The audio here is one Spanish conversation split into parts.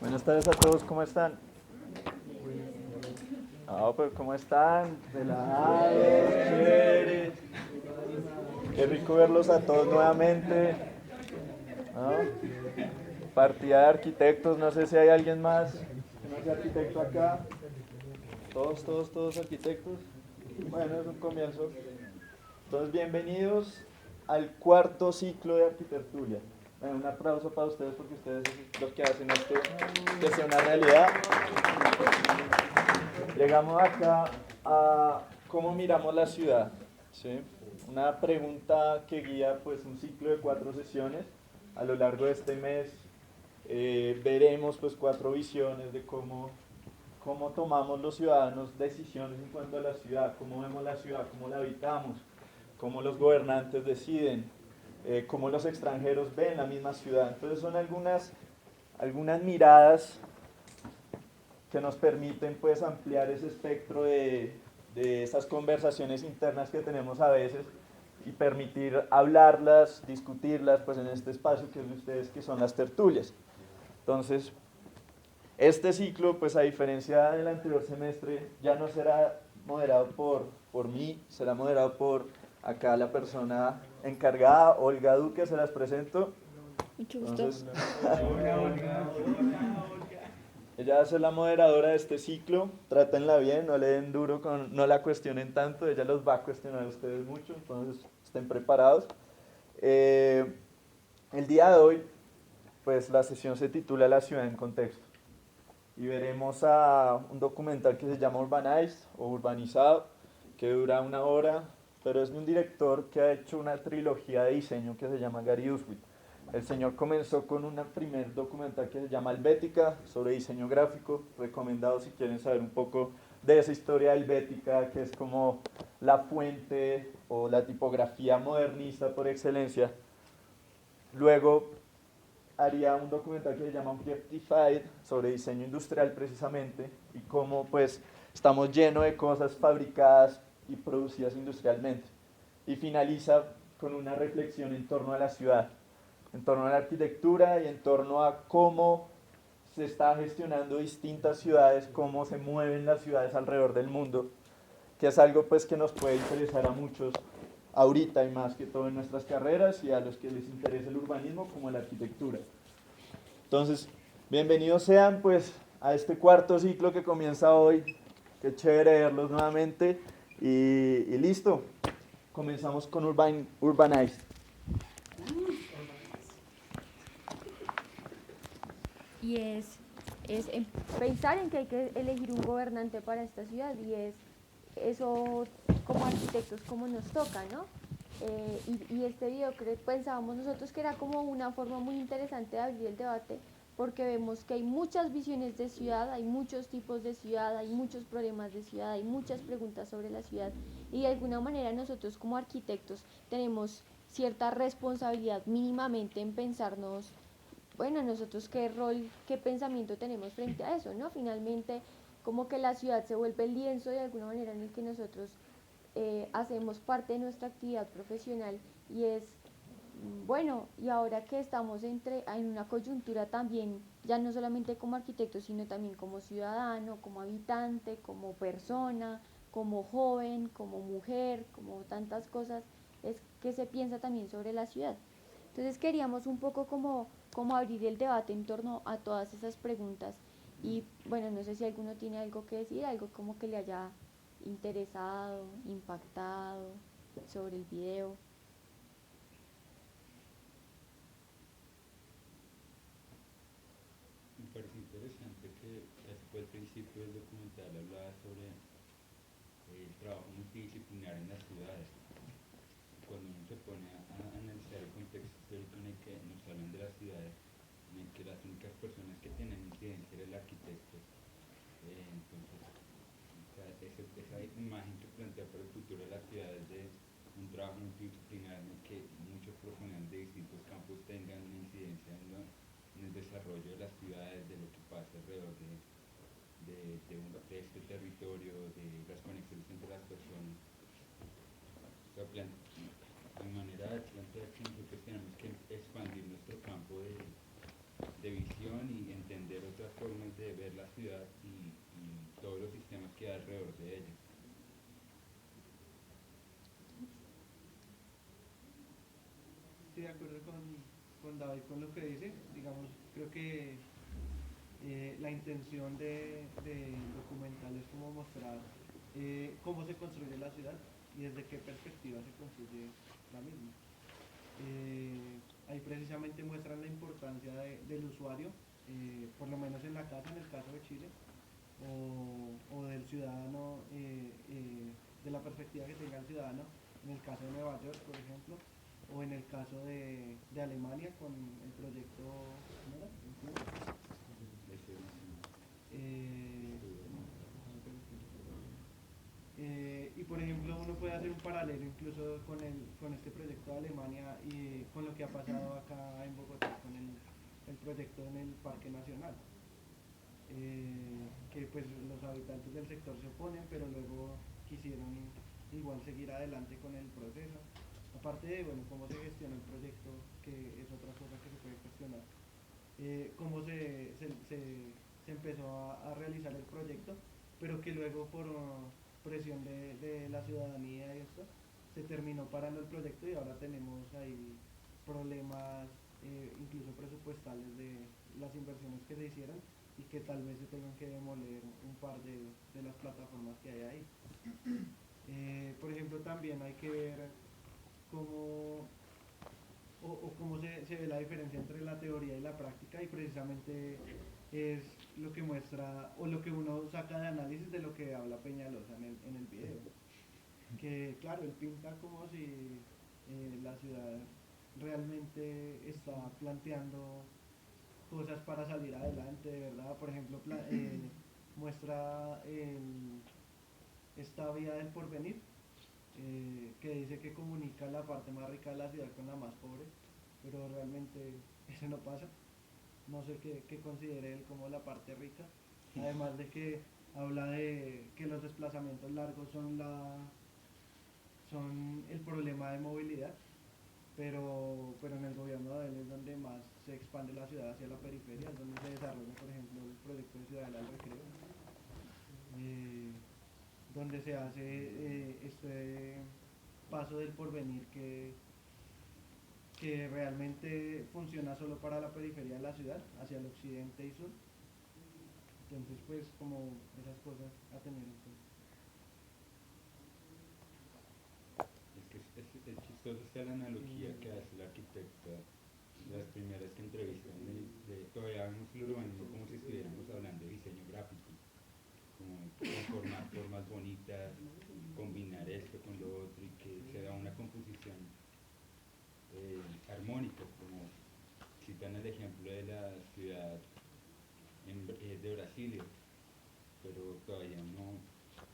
Buenas tardes a todos, ¿cómo están? Pues ¿cómo están? Relajados, chéveres. Qué rico verlos a todos nuevamente. ¿No? Partida de arquitectos, no sé si hay alguien más que no sea arquitecto acá. Todos arquitectos. Bueno, es un comienzo. Entonces, bienvenidos al cuarto ciclo de Arquitectulia. Bueno, un aplauso para ustedes porque ustedes son los que hacen esto que sea una realidad. Llegamos acá a cómo miramos la ciudad, ¿sí? Una pregunta que guía pues un ciclo de 4 sesiones. A lo largo de este mes veremos pues 4 visiones de cómo tomamos los ciudadanos decisiones en cuanto a la ciudad, cómo vemos la ciudad, cómo la habitamos, cómo los gobernantes deciden, cómo los extranjeros ven la misma ciudad. Entonces son algunas miradas que nos permiten pues ampliar ese espectro de esas conversaciones internas que tenemos a veces y permitir hablarlas, discutirlas pues en este espacio que es de ustedes, que son las tertulias. Entonces, este ciclo, pues a diferencia del anterior semestre, ya no será moderado por mí, será moderado por acá la persona encargada, Olga Duque, se las presento. Mucho gusto. Entonces, ella va a ser la moderadora de este ciclo. Trátenla bien, no le den duro, no la cuestionen tanto. Ella los va a cuestionar a ustedes mucho, entonces estén preparados. El día de hoy, pues la sesión se titula La ciudad en contexto. Y veremos a un documental que se llama Urbanized o Urbanizado, que dura 1 hora, pero es de un director que ha hecho una trilogía de diseño que se llama Gary Uswit. El señor comenzó con un primer documental que se llama Helvética, sobre diseño gráfico, recomendado si quieren saber un poco de esa historia helvética, que es como la fuente o la tipografía modernista por excelencia. Luego haría un documental que se llama Objectified, sobre diseño industrial precisamente, y cómo pues estamos llenos de cosas fabricadas y producidas industrialmente. Y finaliza con una reflexión en torno a la ciudad, en torno a la arquitectura y en torno a cómo se está gestionando distintas ciudades, cómo se mueven las ciudades alrededor del mundo, que es algo pues que nos puede interesar a muchos ahorita y más que todo en nuestras carreras, y a los que les interesa el urbanismo como la arquitectura. Entonces, bienvenidos sean pues a este cuarto ciclo que comienza hoy. Qué chévere verlos nuevamente y listo. Comenzamos con Urbanized. Y es pensar en que hay que elegir un gobernante para esta ciudad y es eso como arquitectos como nos toca, ¿no? Y este video pensábamos nosotros que era como una forma muy interesante de abrir el debate porque vemos que hay muchas visiones de ciudad, hay muchos tipos de ciudad, hay muchos problemas de ciudad, hay muchas preguntas sobre la ciudad y de alguna manera nosotros como arquitectos tenemos cierta responsabilidad mínimamente en pensarnos, bueno, nosotros qué rol, qué pensamiento tenemos frente a eso, ¿no? Finalmente, como que la ciudad se vuelve el lienzo de alguna manera en el que nosotros hacemos parte de nuestra actividad profesional y es, bueno, y ahora que estamos en una coyuntura también, ya no solamente como arquitecto, sino también como ciudadano, como habitante, como persona, como joven, como mujer, como tantas cosas, es que se piensa también sobre la ciudad. Entonces queríamos un poco como abrir el debate en torno a todas esas preguntas y bueno, no sé si alguno tiene algo que decir, algo como que le haya interesado, impactado sobre el video. Me parece interesante que después al principio del documental hablaba sobre el trabajo multidisciplinar en las ciudades. Cuando uno se pone a analizar el contexto histórico en el que nos hablan de las ciudades, en el que las únicas personas que tienen incidencia era el arquitecto, entonces esa imagen que plantea para el futuro de las ciudades de un trabajo multidisciplinar en el que muchos profesionales de distintos campos tengan una incidencia en el desarrollo de las ciudades, de lo que pasa alrededor de este territorio, de las conexiones entre las personas. O sea, mi manera de plantear que nosotros tenemos que expandir nuestro campo de visión y entender otras formas de ver la ciudad y todos los sistemas que hay alrededor de ella. Estoy de acuerdo con David con lo que dice. Digamos, creo que la intención del documental es como mostrar cómo se construye la ciudad y desde qué perspectiva se construye la misma. Ahí precisamente muestran la importancia del usuario, por lo menos en la casa, en el caso de Chile, o del ciudadano, de la perspectiva que tenga el ciudadano, en el caso de Nueva York, por ejemplo, o en el caso de Alemania con el proyecto, ¿cómo era? Y por ejemplo uno puede hacer un paralelo incluso con este proyecto de Alemania y con lo que ha pasado acá en Bogotá con el proyecto en el Parque Nacional, que pues los habitantes del sector se oponen pero luego quisieron igual seguir adelante con el proceso, aparte de bueno cómo se gestiona el proyecto, que es otra cosa que se puede cuestionar, cómo se empezó a realizar el proyecto, pero que luego por presión de la ciudadanía y esto, se terminó parando el proyecto y ahora tenemos ahí problemas incluso presupuestales de las inversiones que se hicieron y que tal vez se tengan que demoler un par de las plataformas que hay ahí. Por ejemplo, también hay que ver cómo cómo se ve la diferencia entre la teoría y la práctica, y precisamente es lo que muestra o lo que uno saca de análisis de lo que habla Peñalosa en el video, que claro, él pinta como si la ciudad realmente está planteando cosas para salir adelante, de verdad. Por ejemplo, muestra esta vía del porvenir, que dice que comunica la parte más rica de la ciudad con la más pobre, pero realmente eso no pasa. No sé qué considere él como la parte rica, además de que habla de que los desplazamientos largos son el problema de movilidad, pero en el gobierno de él es donde más se expande la ciudad hacia la periferia, es donde se desarrolla, por ejemplo, el proyecto de Ciudadela del Recreo, donde se hace este paso del porvenir que realmente funciona solo para la periferia de la ciudad, hacia el occidente y sur. Entonces, pues, como esas cosas a tener en cuenta. Es que es chistoso esta la analogía que hace el arquitecto de las primeras que entrevistan, todavía vemos el urbanismo como si estuviéramos hablando de diseño gráfico, como formar formas bonitas, combinar esto con lo otro y que se da una composición armónica, como citan el ejemplo de la ciudad de Brasilia, pero todavía no,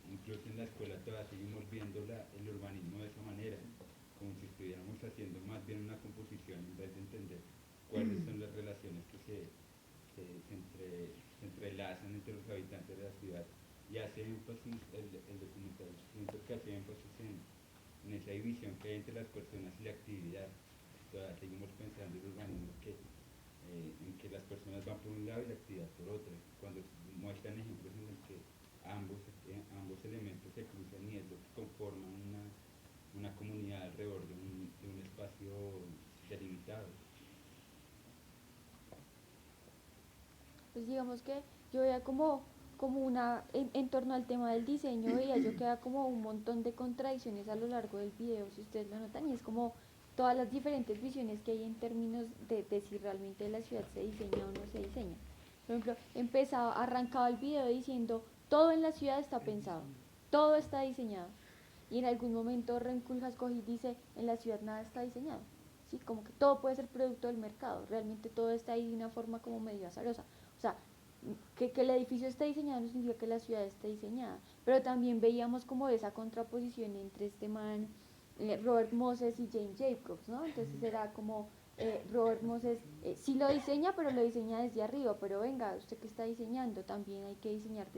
incluso en la escuela todavía seguimos viendo el urbanismo de esa manera, como si estuviéramos haciendo más bien una composición en vez de entender cuáles son las relaciones que se entrelazan entre los habitantes de la ciudad. Y hace énfasis, el documental, siento que hace énfasis en esa división que hay entre las personas y la actividad. Todavía seguimos pensando en el urbanismo en que las personas van por un lado y la actividad por otro, cuando muestran ejemplos en los que ambos elementos se cruzan y es lo que conforma una comunidad alrededor de un espacio delimitado. Pues digamos que yo veía como en torno al tema del diseño, veía yo que había como un montón de contradicciones a lo largo del video, si ustedes lo notan, y es como todas las diferentes visiones que hay en términos de si realmente la ciudad se diseña o no se diseña. Por ejemplo, arrancaba el video diciendo, todo en la ciudad está pensado, todo está diseñado. Y en algún momento Renkuljas coge y dice, en la ciudad nada está diseñado. ¿Sí? Como que todo puede ser producto del mercado, realmente todo está ahí de una forma como medio azarosa. O sea, que el edificio esté diseñado no significa que la ciudad esté diseñada, pero también veíamos como esa contraposición entre este man, Robert Moses y Jane Jacobs, ¿no? Entonces era como Robert Moses sí lo diseña, pero lo diseña desde arriba, pero venga, usted que está diseñando, también hay que diseñar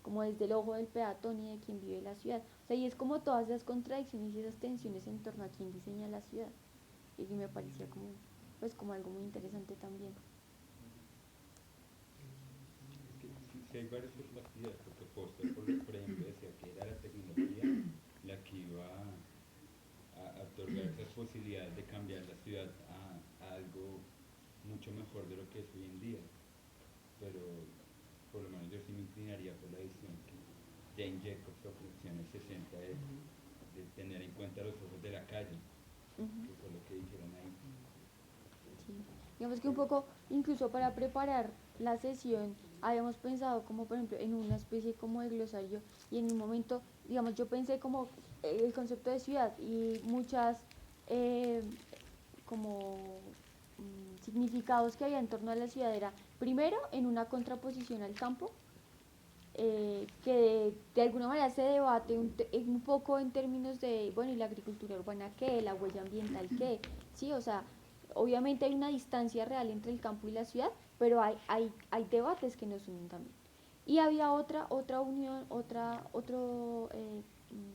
como desde el ojo del peatón y de quien vive la ciudad. O sea, y es como todas esas contradicciones y esas tensiones en torno a quién diseña la ciudad. Y me parecía como algo muy interesante también. sí hay varias perspectivas, porque Foster, por ejemplo, decía que era la tecnología la que iba a otorgar esas posibilidades de cambiar la ciudad a algo mucho mejor de lo que es hoy en día. Pero por lo menos yo sí me inclinaría por la visión que Jane Jacobs ofreció en el 60 de tener en cuenta los ojos de la calle, Ujú. que fue lo que dijeron ahí. Sí. Digamos que un poco, incluso para preparar la sesión, habíamos pensado como por ejemplo en una especie como de glosario y en un momento, digamos, yo pensé como el concepto de ciudad y muchas eh, como significados que había en torno a la ciudad era primero en una contraposición al campo, que de alguna manera se debate un poco en términos de, bueno, ¿y la agricultura urbana qué? ¿La huella ambiental qué? Sí, o sea, obviamente hay una distancia real entre el campo y la ciudad, pero hay debates que nos unen también. Y había otra unión, otro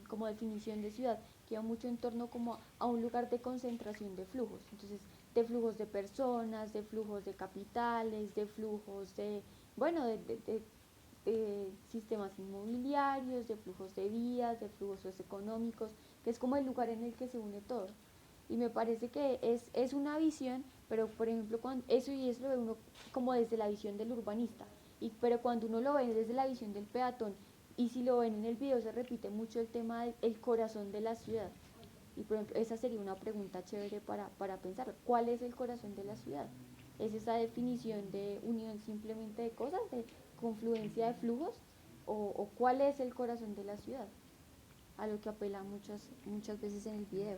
como definición de ciudad, que iba mucho en torno como a un lugar de concentración de flujos. Entonces, de flujos de personas, de flujos de capitales, de flujos de, bueno, de sistemas inmobiliarios, de flujos de vías, de flujos socioeconómicos, que es como el lugar en el que se une todo. Y me parece que es una visión, pero por ejemplo, cuando eso y eso lo ve uno como desde la visión del urbanista, pero cuando uno lo ve desde la visión del peatón, y si lo ven en el video se repite mucho el tema del corazón de la ciudad. Y por ejemplo, esa sería una pregunta chévere para pensar. ¿Cuál es el corazón de la ciudad? ¿Es esa definición de unión simplemente de cosas, de confluencia de flujos? ¿O cuál es el corazón de la ciudad? A lo que apela muchas veces en el video.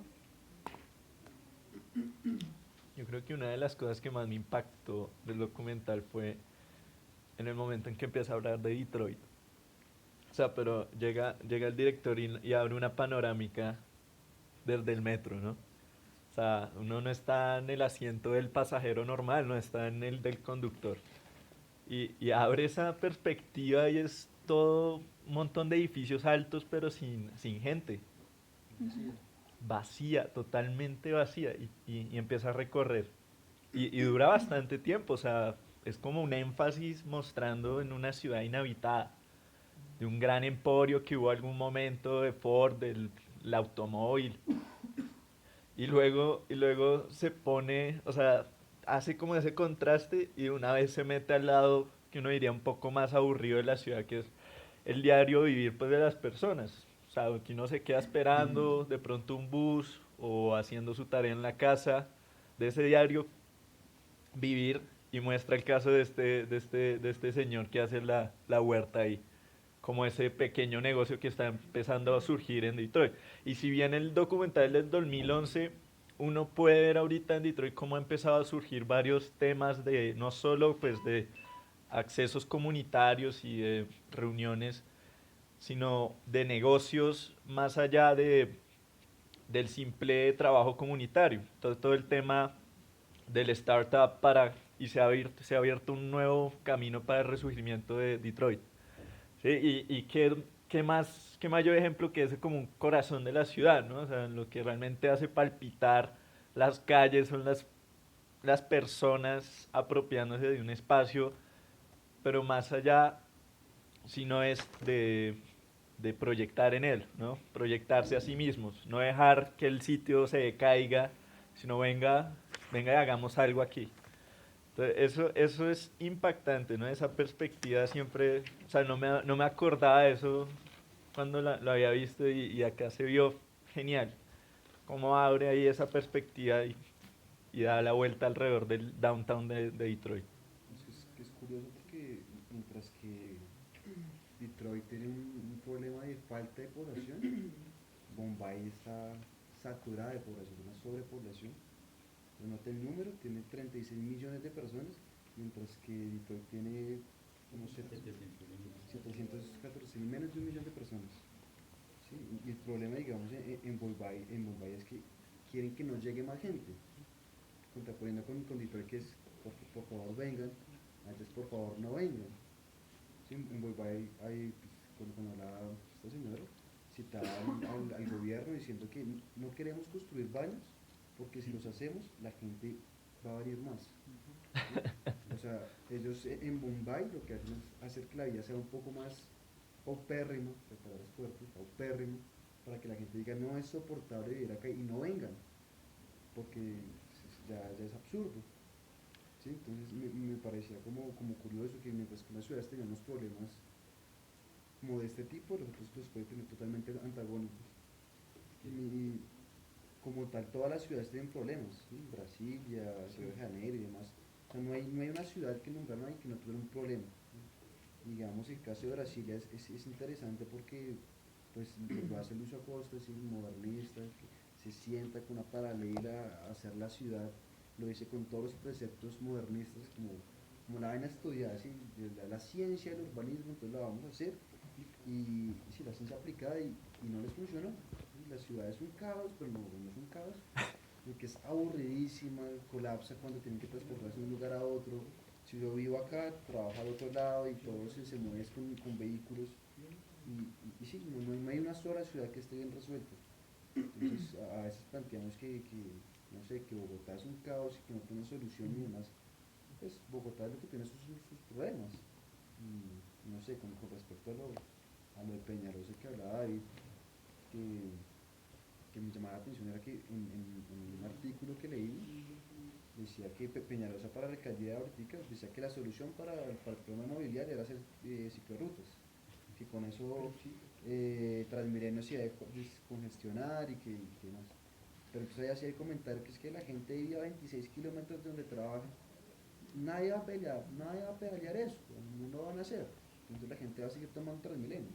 Yo creo que una de las cosas que más me impactó del documental fue en el momento en que empieza a hablar de Detroit. O sea, pero llega el director y abre una panorámica desde el metro, ¿no? O sea, uno no está en el asiento del pasajero normal, no está en el del conductor. Y abre esa perspectiva y es todo un montón de edificios altos pero sin gente. Uh-huh. Vacía, totalmente vacía. Y empieza a recorrer. Y dura bastante tiempo, o sea, es como un énfasis mostrando en una ciudad inhabitada, de un gran emporio que hubo algún momento de Ford, del automóvil. Y luego se pone, o sea, hace como ese contraste y una vez se mete al lado que uno diría un poco más aburrido de la ciudad, que es el diario vivir pues de las personas. O sea, que uno se queda esperando de pronto un bus o haciendo su tarea en la casa, de ese diario vivir y muestra el caso de este señor que hace la huerta ahí, como ese pequeño negocio que está empezando a surgir en Detroit. Y si bien el documental es del 2011, uno puede ver ahorita en Detroit cómo ha empezado a surgir varios temas de, no solo pues de accesos comunitarios y de reuniones, sino de negocios más allá del simple trabajo comunitario. Entonces todo el tema del startup y se ha abierto un nuevo camino para el resurgimiento de Detroit. ¿Sí? Y qué mayor ejemplo que ese como un corazón de la ciudad, ¿no? O sea, lo que realmente hace palpitar las calles son las personas apropiándose de un espacio, pero más allá, si no es de proyectar en él, ¿no? Proyectarse a sí mismos, no dejar que el sitio se decaiga, sino venga y hagamos algo aquí. Entonces, eso es impactante, ¿no? Esa perspectiva siempre, o sea, no me acordaba de eso cuando lo había visto y acá se vio genial. Cómo abre ahí esa perspectiva y da la vuelta alrededor del downtown de Detroit. Es curioso porque mientras que Detroit tiene un problema de falta de población, Bombay está saturada de población, una sobrepoblación. Nota el número, tiene 36 millones de personas, mientras que Detroit tiene unos 714 menos de un millón de personas. ¿Sí? Y el problema, digamos, en Bombay es que quieren que no llegue más gente, contraponiendo con Detroit que es por favor vengan, antes por favor no vengan. Sí, en Bombay hay, pues, cuando hablaba esta señora, citaba al gobierno diciendo que no queremos construir baños porque si los hacemos la gente va a venir más. ¿Sí? O sea, Ellos en Bombay lo que hacen es hacer que la vida sea un poco más paupérrimo, de palabras fuertes, paupérrimo, para que la gente diga no es soportable vivir acá y no vengan, porque ya es absurdo. ¿Sí? Entonces me parecía como curioso que mientras que unas ciudades tenían unos problemas como de este tipo, los otros los puede tener totalmente antagónicos. Y como tal, todas las ciudades tienen problemas, ¿sí? Brasilia, Río de Janeiro y demás. O sea, no hay una ciudad que nombraron ahí que no tuviera un problema. Digamos, el caso de Brasilia es interesante porque pues lo hace Luis Acosta, es decir, modernista, que se sienta con una paralela a hacer la ciudad, lo dice con todos los preceptos modernistas, como la vaina estudiada, ¿sí? La ciencia del urbanismo, entonces la vamos a hacer, y si la ciencia aplicada y no les funcionó, la ciudad es un caos, pero no es un caos, porque es aburridísima, colapsa cuando tienen que transportarse de un lugar a otro. Si yo vivo acá, trabajo al otro lado y todo se mueve con vehículos. Y sí, no hay una sola ciudad que esté bien resuelta. Entonces a veces planteamos que, no sé, que Bogotá es un caos y que no tiene solución y demás. Pues Bogotá es lo que tiene sus problemas. Y no sé, con respecto a lo de Peñalosa que hablaba David, que, que me llamaba la atención era que en un artículo que leí decía que Peñalosa para la alcaldía de Ortica decía que la solución para el problema mobiliario era hacer ciclorrutas, que con eso Transmilenio se iba a descongestionar y que demás. Pero entonces ahí hacía el comentario que es que la gente vive a 26 kilómetros de donde trabaja, nadie va a pedalear eso, no lo van a hacer, entonces la gente va a seguir tomando Transmilenio.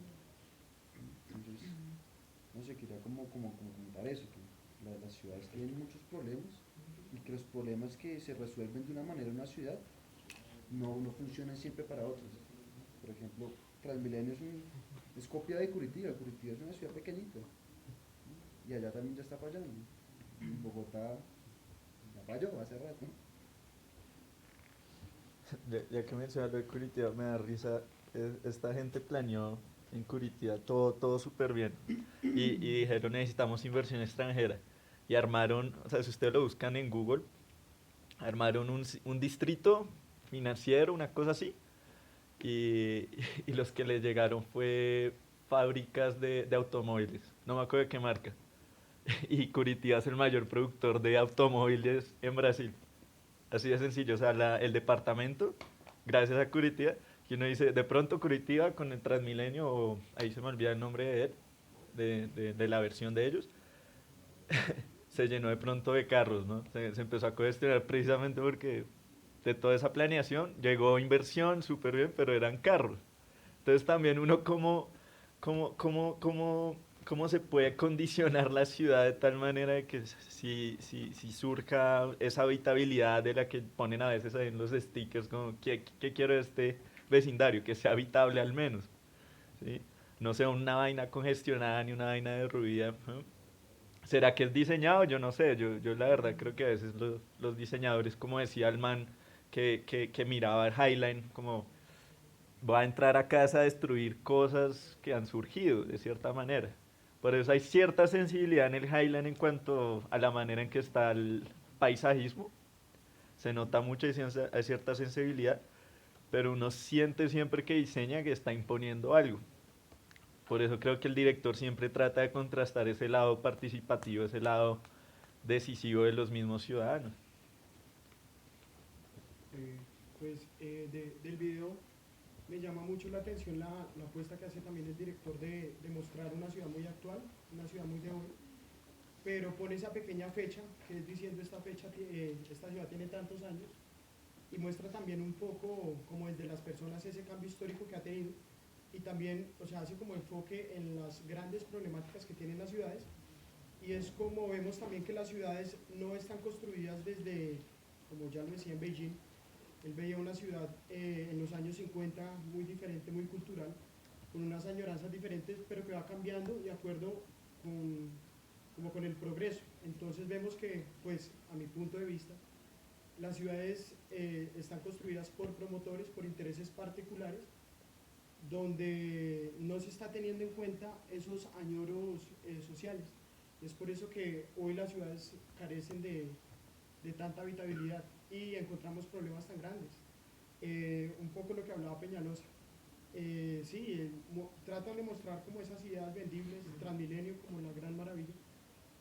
Entonces, no sé, quería como comentar eso, que las ciudades tienen muchos problemas y que los problemas que se resuelven de una manera en una ciudad no funcionan siempre para otras. Por ejemplo, Transmilenio es copia de Curitiba. Curitiba es una ciudad pequeñita y allá también ya está fallando. En Bogotá ya falló hace rato. Ya que mencionas lo de Curitiba, me da risa. Esta gente planeó en Curitiba todo súper bien. Y dijeron, necesitamos inversión extranjera. Y armaron, o sea, si ustedes lo buscan en Google, armaron un distrito financiero, una cosa así. Y, y los que les llegaron fue fábricas de automóviles. No me acuerdo de qué marca. Y Curitiba es el mayor productor de automóviles en Brasil. Así de sencillo, o sea, el departamento, gracias a Curitiba, que uno dice, de pronto Curitiba con el Transmilenio, o ahí se me olvida el nombre de él, de la versión de ellos, se llenó de pronto de carros, ¿no? Se empezó a cuestionar precisamente porque de toda esa planeación llegó inversión súper bien, pero eran carros. Entonces también uno cómo se puede condicionar la ciudad de tal manera de que si surja esa habitabilidad de la que ponen a veces ahí en los stickers, como ¿qué quiero de este vecindario? Que sea habitable al menos, ¿sí? No sea una vaina congestionada ni una vaina derruida, ¿no? ¿Será que es diseñado? Yo no sé, yo la verdad creo que a veces los diseñadores, como decía el man que miraba el Highline, como va a entrar a casa a destruir cosas que han surgido de cierta manera. Por eso hay cierta sensibilidad en el Highland en cuanto a la manera en que está el paisajismo. Se nota mucha hay cierta sensibilidad, pero uno siente siempre que diseña que está imponiendo algo. Por eso creo que el director siempre trata de contrastar ese lado participativo, ese lado decisivo de los mismos ciudadanos. Del video me llama mucho la atención la apuesta que hace también el director de mostrar una ciudad muy actual, una ciudad muy de hoy, pero pone esa pequeña fecha, que es diciendo esta ciudad tiene tantos años, y muestra también un poco como desde las personas ese cambio histórico que ha tenido, y también, o sea, hace como enfoque en las grandes problemáticas que tienen las ciudades, y es como vemos también que las ciudades no están construidas desde, como ya lo decía en Beijing. Él veía una ciudad en los años 50 muy diferente, muy cultural, con unas añoranzas diferentes, pero que va cambiando de acuerdo con el progreso. Entonces vemos que, pues, a mi punto de vista, las ciudades están construidas por promotores, por intereses particulares, donde no se está teniendo en cuenta esos añoros sociales. Es por eso que hoy las ciudades carecen de tanta habitabilidad y encontramos problemas tan grandes. Un poco lo que hablaba Peñalosa. Sí, tratan de mostrar como esas ideas vendibles, Transmilenio como la gran maravilla,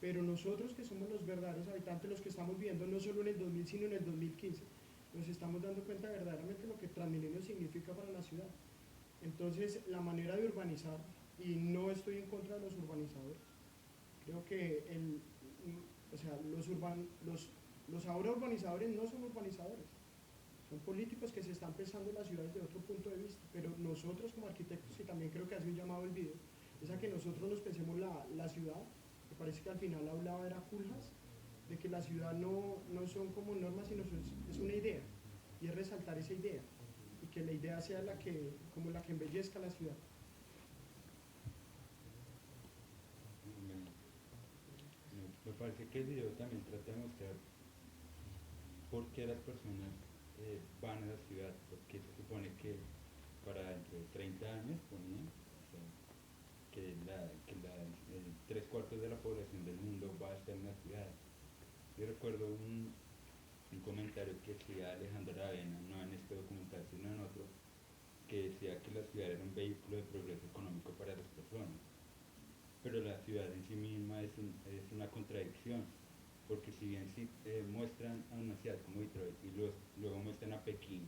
pero nosotros que somos los verdaderos habitantes, los que estamos viviendo no solo en el 2000, sino en el 2015, nos estamos dando cuenta verdaderamente lo que Transmilenio significa para la ciudad. Entonces, la manera de urbanizar, y no estoy en contra de los urbanizadores, creo que o sea, los ahora urbanizadores no son urbanizadores, son políticos que se están pensando en las ciudades desde otro punto de vista, pero nosotros como arquitectos, y también creo que hace un llamado el video, es a que nosotros nos pensemos la ciudad, me parece que al final hablaba era Culjas, de que la ciudad no son como normas, sino es una idea, y es resaltar esa idea, y que la idea sea como la que embellezca la ciudad. Me parece que el video también trata de mostrar por qué las personas van a la ciudad, porque se supone que para dentro de 30 años ponían, o sea, que 3/4 de la población del mundo va a estar en las ciudades. Yo recuerdo un comentario que hacía Alejandro Aravena, no en este documental, sino en otro, que decía que la ciudad era un vehículo de progreso económico para las personas. Pero la ciudad en sí misma es una contradicción, porque si bien sí, muestran a una ciudad como Detroit y luego muestran a Pekín,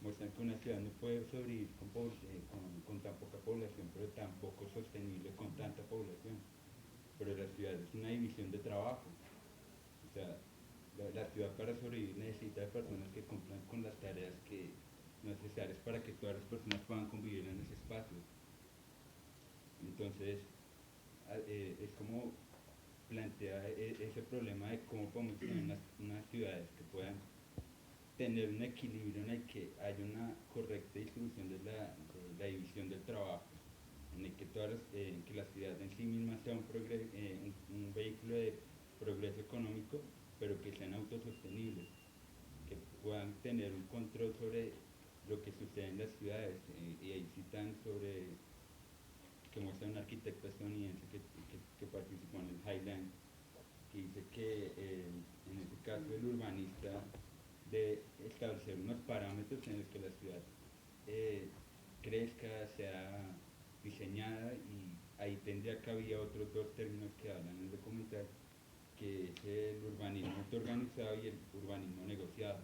muestran que una ciudad no puede sobrevivir con tan poca población, pero tampoco es sostenible con tanta población. Pero la ciudad es una división de trabajo, o sea, la ciudad para sobrevivir necesita de personas que cumplan con las tareas necesarias para que todas las personas puedan convivir en ese espacio. Entonces, es como plantea ese problema de cómo podemos tener unas ciudades que puedan tener un equilibrio en el que haya una correcta distribución de la división del trabajo, en el que, que la ciudad en sí misma sea un vehículo de progreso económico, pero que sean autosostenibles, que puedan tener un control sobre lo que sucede en las ciudades, y ahí citan sobre que muestra un arquitecto estadounidense que participó en el Highline, que dice que en este caso el urbanista de establecer unos parámetros en los que la ciudad crezca, sea diseñada, y ahí tendría cabida otros dos términos que hablan en el documental, que es el urbanismo autoorganizado y el urbanismo negociado,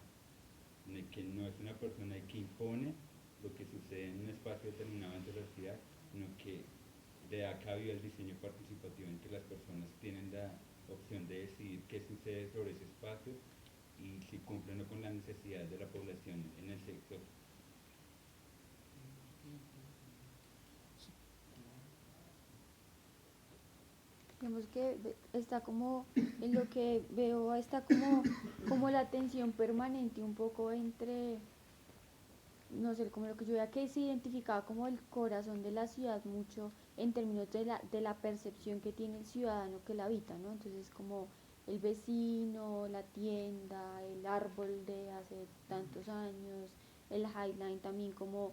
en el que no es una persona que impone lo que sucede en un espacio determinado de la ciudad, sino que le da cabida al diseño participativo, en que las personas tienen la opción de decidir qué sucede sobre ese espacio y si cumplen o no con las necesidades de la población en el sector. Digamos que está como, en lo que veo, está como la tensión permanente un poco entre, no sé, como lo que yo veía que se identificaba como el corazón de la ciudad mucho en términos de la percepción que tiene el ciudadano que la habita, ¿no? Entonces como el vecino, la tienda, el árbol de hace tantos años, el Highline también como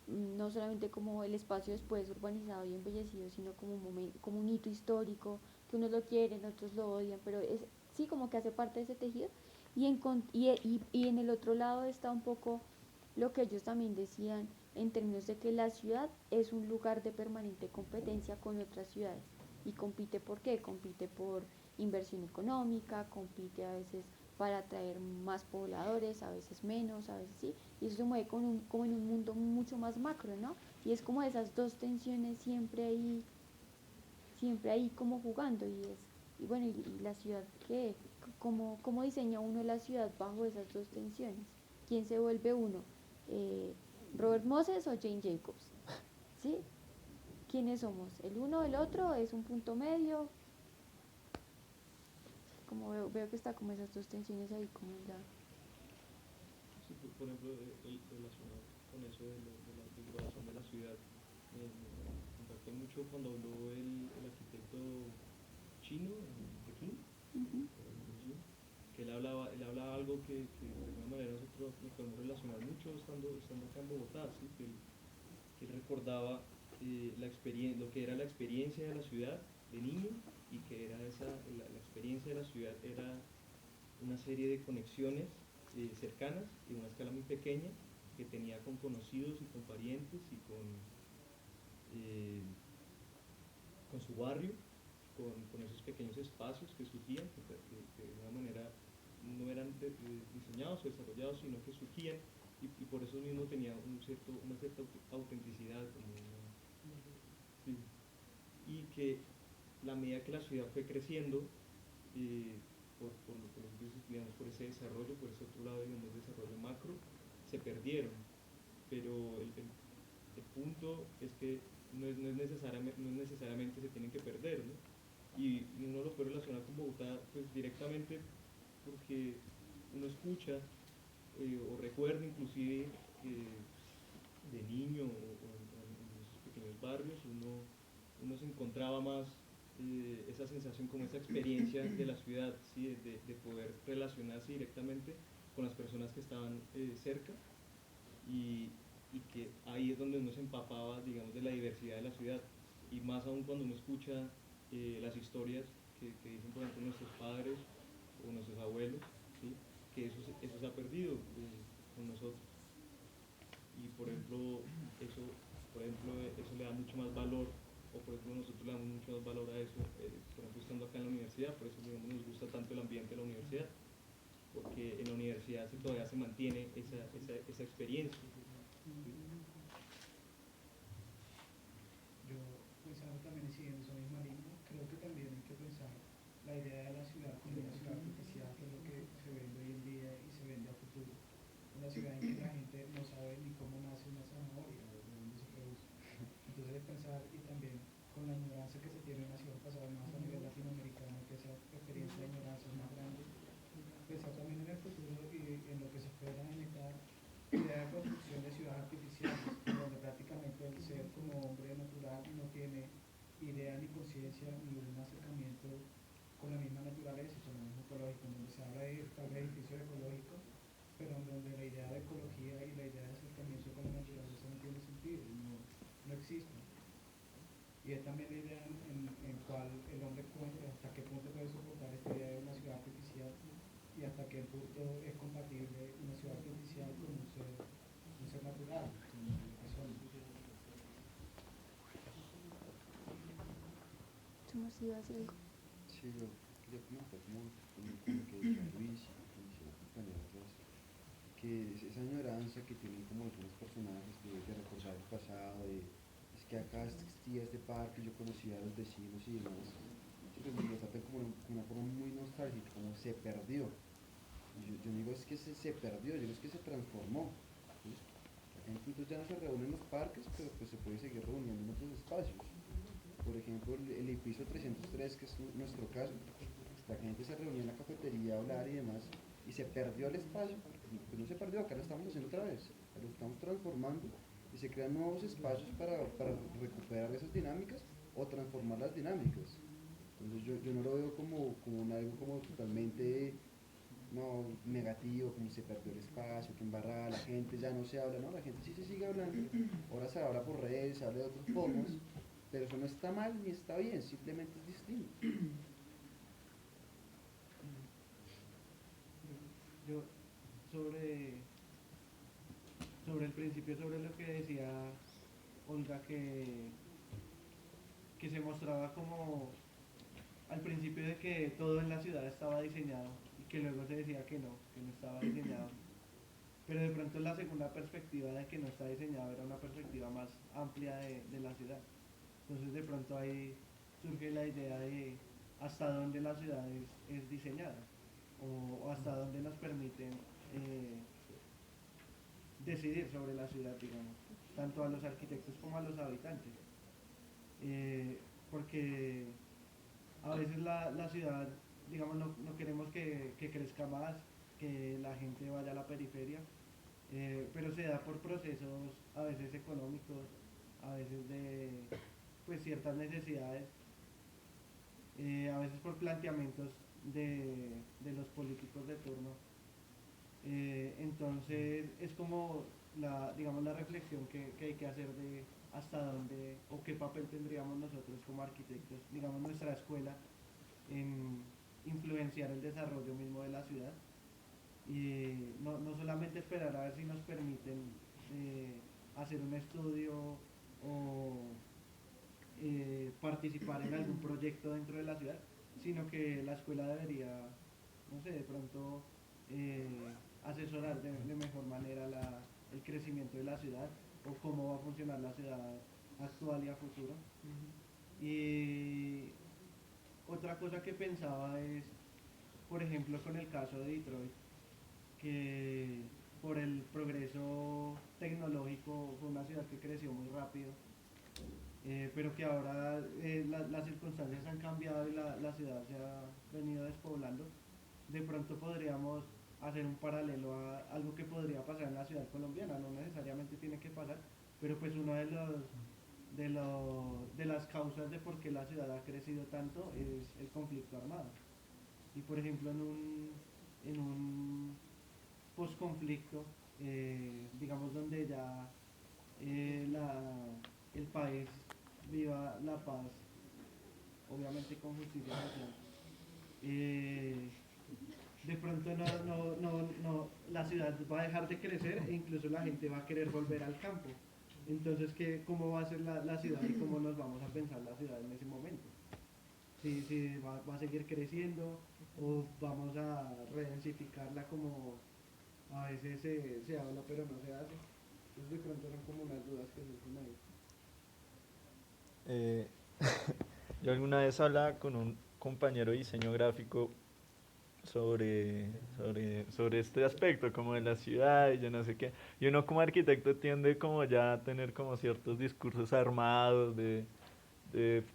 no solamente como el espacio después urbanizado y embellecido, sino como como un hito histórico, que unos lo quieren, otros lo odian, pero es sí como que hace parte de ese tejido. Y en el otro lado está un poco lo que ellos también decían en términos de que la ciudad es un lugar de permanente competencia con otras ciudades. ¿Y compite por qué? Compite por inversión económica, compite a veces para atraer más pobladores, a veces menos, a veces sí, y eso se mueve como en un mundo mucho más macro, ¿no? Y es como esas dos tensiones siempre ahí como jugando, y bueno, y la ciudad, ¿qué? ¿Cómo diseña uno la ciudad bajo esas dos tensiones? ¿Quién se vuelve uno? Eh, ¿Robert Moses o Jane Jacobs? ¿Sí? ¿Quiénes somos? ¿El uno, el otro? ¿Es un punto medio? Como veo que está como esas dos tensiones ahí, como ya. Sí, por ejemplo, relacionado con eso del corazón de la ciudad, me impactó mucho cuando habló el arquitecto chino en Pekín, Uh-huh. que él hablaba algo que de alguna manera nosotros nos podemos relacionar mucho estando acá en Bogotá, ¿sí? Que él recordaba lo que era la experiencia de la ciudad de niño, y que era la experiencia de la ciudad era una serie de conexiones cercanas y una escala muy pequeña que tenía con conocidos y con parientes y con su barrio, con esos pequeños espacios que surgían, que de alguna manera no eran diseñados o desarrollados, sino que surgían y por eso mismo tenía una cierta autenticidad. Sí. Y que la medida que la ciudad fue creciendo, digamos, por ese desarrollo, por ese otro lado, digamos, desarrollo macro, se perdieron. Pero el punto es que no es necesariamente se tienen que perder, ¿no? Y uno lo puede relacionar con Bogotá pues, directamente porque uno escucha o recuerda inclusive de niño en esos pequeños barrios, uno se encontraba más esa sensación como esa experiencia de la ciudad, ¿sí? de poder relacionarse directamente con las personas que estaban cerca y que ahí es donde uno se empapaba, digamos, de la diversidad de la ciudad y más aún cuando uno escucha las historias que dicen, por ejemplo, nuestros padres o nuestros abuelos, ¿sí? Que eso se ha perdido con nosotros. Y eso le da mucho más valor, o por ejemplo nosotros le damos mucho más valor a eso, por ejemplo estando acá en la universidad, por eso digamos, nos gusta tanto el ambiente de la universidad, porque en la universidad todavía se mantiene esa experiencia. Yo, pensando también y siguiendo esa misma línea, creo que también hay que pensar la idea de la ciudad como una ciudad artificial, que es lo que se vende hoy en día y se vende a futuro. Una ciudad en que la gente no sabe ni cómo nace una zanahoria o de dónde se produce. Entonces pensar, y también con la ignorancia que se tiene en la ciudad pasada, más a nivel latinoamericano, que esa experiencia de ignorancia es más grande, pensar también en el futuro y en lo que se espera en esta idea de construcción de ciudades artificiales, donde prácticamente el ser como hombre natural no tiene idea ni conciencia ni un acercamiento con la misma naturaleza y con el mismo ecológico, en donde se habla de tal vez edificios ecológicos, pero en donde la idea de ecología y la idea de acercamiento con la naturaleza no tiene sentido, no existe. Y es también la idea en cual el hombre hasta qué punto puede soportar esta idea de una ciudad artificial y hasta qué punto es compatible una ciudad artificial con un ser natural, con una persona. Somos iba a decir algo. Sí, yo quería comentar como lo que decía Luis y lo que decía la compañera atrás, que es esa añoranza que tienen como algunos personajes de recordar el pasado, es que acá existía este parque, yo conocía a los vecinos y demás, sí, pues lo tratan como una forma muy nostálgica, como se perdió. Yo no digo es que se perdió, yo digo es que se transformó. ¿Sí? La gente entonces ya no se reúne en los parques, pero pues se puede seguir reuniendo en otros espacios. Por ejemplo, el edificio 303, que es nuestro caso, la gente se reunía en la cafetería a hablar y demás, y se perdió el espacio, pues no se perdió, acá lo estamos haciendo otra vez, lo estamos transformando y se crean nuevos espacios para recuperar esas dinámicas o transformar las dinámicas. Entonces yo no lo veo como algo como totalmente no negativo, como se perdió el espacio, que embarrada, la gente ya no se habla, no, la gente sí se sigue hablando, ahora se habla por redes, se habla de otras formas, pero eso no está mal ni está bien, simplemente es distinto. Yo, sobre, sobre el principio, sobre lo que decía Olga, que se mostraba como al principio de que todo en la ciudad estaba diseñado y que luego se decía que no estaba diseñado. Pero de pronto la segunda perspectiva de que no está diseñado era una perspectiva más amplia de la ciudad. Entonces de pronto ahí surge la idea de hasta dónde la ciudad es diseñada o hasta dónde nos permiten decidir sobre la ciudad, digamos, tanto a los arquitectos como a los habitantes. Porque a veces la ciudad, digamos, no queremos que crezca más, que la gente vaya a la periferia, pero se da por procesos a veces económicos, a veces de pues ciertas necesidades, a veces por planteamientos de los políticos de turno. Entonces es como digamos, la reflexión que hay que hacer de hasta dónde o qué papel tendríamos nosotros como arquitectos, digamos nuestra escuela, en influenciar el desarrollo mismo de la ciudad y no solamente esperar a ver si nos permiten hacer un estudio o participar en algún proyecto dentro de la ciudad, sino que la escuela debería, no sé, de pronto asesorar de mejor manera el crecimiento de la ciudad o cómo va a funcionar la ciudad actual y a futuro. Y otra cosa que pensaba es, por ejemplo, con el caso de Detroit, que por el progreso tecnológico fue una ciudad que creció muy rápido, pero que ahora las circunstancias han cambiado y la ciudad se ha venido despoblando. De pronto podríamos hacer un paralelo a algo que podría pasar en la ciudad colombiana, no necesariamente tiene que pasar, pero pues uno de las causas de por qué la ciudad ha crecido tanto es el conflicto armado. Y por ejemplo en un posconflicto, digamos donde ya el país viva la paz, obviamente con justicia social, de pronto la ciudad va a dejar de crecer e incluso la gente va a querer volver al campo. Entonces, ¿cómo va a ser la ciudad y cómo nos vamos a pensar la ciudad en ese momento? Si va a seguir creciendo o vamos a redensificarla como a veces se habla pero no se hace. Entonces, de pronto son como unas dudas que surgen ahí. Yo alguna vez hablaba con un compañero de diseño gráfico sobre este aspecto, como de la ciudad y yo no sé qué. Y uno como arquitecto tiende como ya a tener como ciertos discursos armados de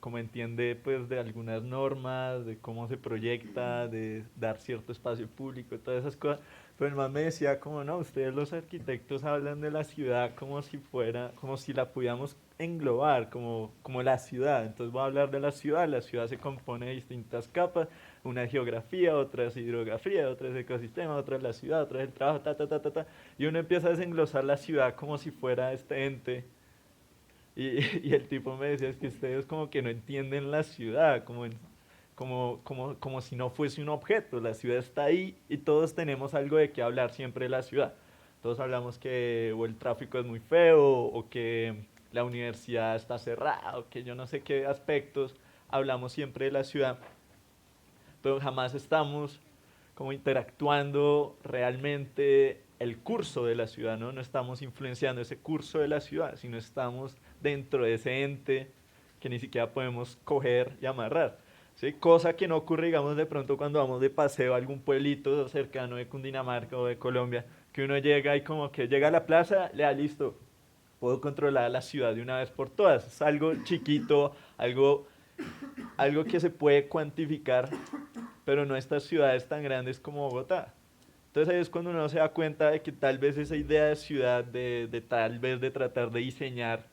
cómo entiende pues de algunas normas, de cómo se proyecta, de dar cierto espacio público, todas esas cosas. Pero el man me decía como no, ustedes los arquitectos hablan de la ciudad como si fuera, como si la pudiéramos englobar, como la ciudad. Entonces voy a hablar de la ciudad se compone de distintas capas, una es geografía, otra es hidrografía, otra es ecosistema, otra es la ciudad, otra es el trabajo, y uno empieza a desenglosar la ciudad como si fuera este ente. Y el tipo me decía, es que ustedes como que no entienden la ciudad, como si no fuese un objeto. La ciudad está ahí y todos tenemos algo de qué hablar siempre de la ciudad. Todos hablamos que o el tráfico es muy feo, o que la universidad está cerrada, o que yo no sé qué aspectos hablamos siempre de la ciudad, pero jamás estamos como interactuando realmente el curso de la ciudad, ¿no? No estamos influenciando ese curso de la ciudad, sino estamos dentro de ese ente que ni siquiera podemos coger y amarrar, ¿sí? Cosa que no ocurre, digamos, de pronto cuando vamos de paseo a algún pueblito cercano de Cundinamarca o de Colombia, que uno llega y como que llega a la plaza, le da listo, puedo controlar la ciudad de una vez por todas. Es algo chiquito, algo que se puede cuantificar, pero no estas ciudades tan grandes como Bogotá. Entonces ahí es cuando uno se da cuenta de que tal vez esa idea de ciudad, de tal vez de tratar de diseñar,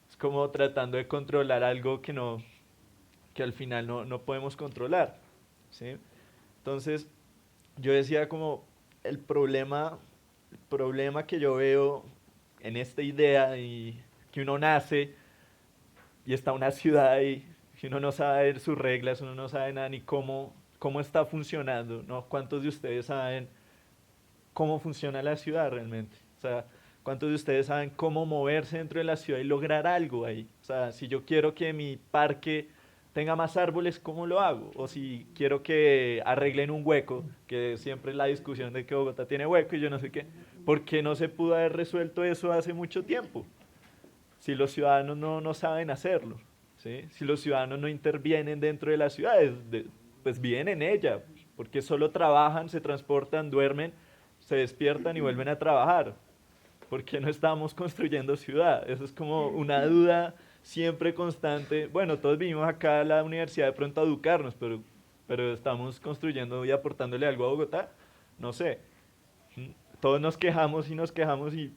es como tratando de controlar algo que al final no podemos controlar, ¿sí? Entonces yo decía como el problema que yo veo en esta idea y que uno nace y está una ciudad ahí, que uno no sabe sus reglas, uno no sabe nada ni cómo está funcionando, ¿no? ¿Cuántos de ustedes saben cómo funciona la ciudad realmente? O sea, ¿cuántos de ustedes saben cómo moverse dentro de la ciudad y lograr algo ahí? O sea, si yo quiero que mi parque tenga más árboles, ¿cómo lo hago? O si quiero que arreglen un hueco, que siempre es la discusión de que Bogotá tiene hueco y yo no sé qué, ¿por qué no se pudo haber resuelto eso hace mucho tiempo? Si los ciudadanos no saben hacerlo, ¿sí? Si los ciudadanos no intervienen dentro de las ciudades, pues viven en ella, porque solo trabajan, se transportan, duermen, se despiertan y vuelven a trabajar. ¿Por qué no estamos construyendo ciudad? Eso es como una duda siempre constante. Bueno, todos vinimos acá a la universidad de pronto a educarnos, pero estamos construyendo y aportándole algo a Bogotá, no sé. Todos nos quejamos y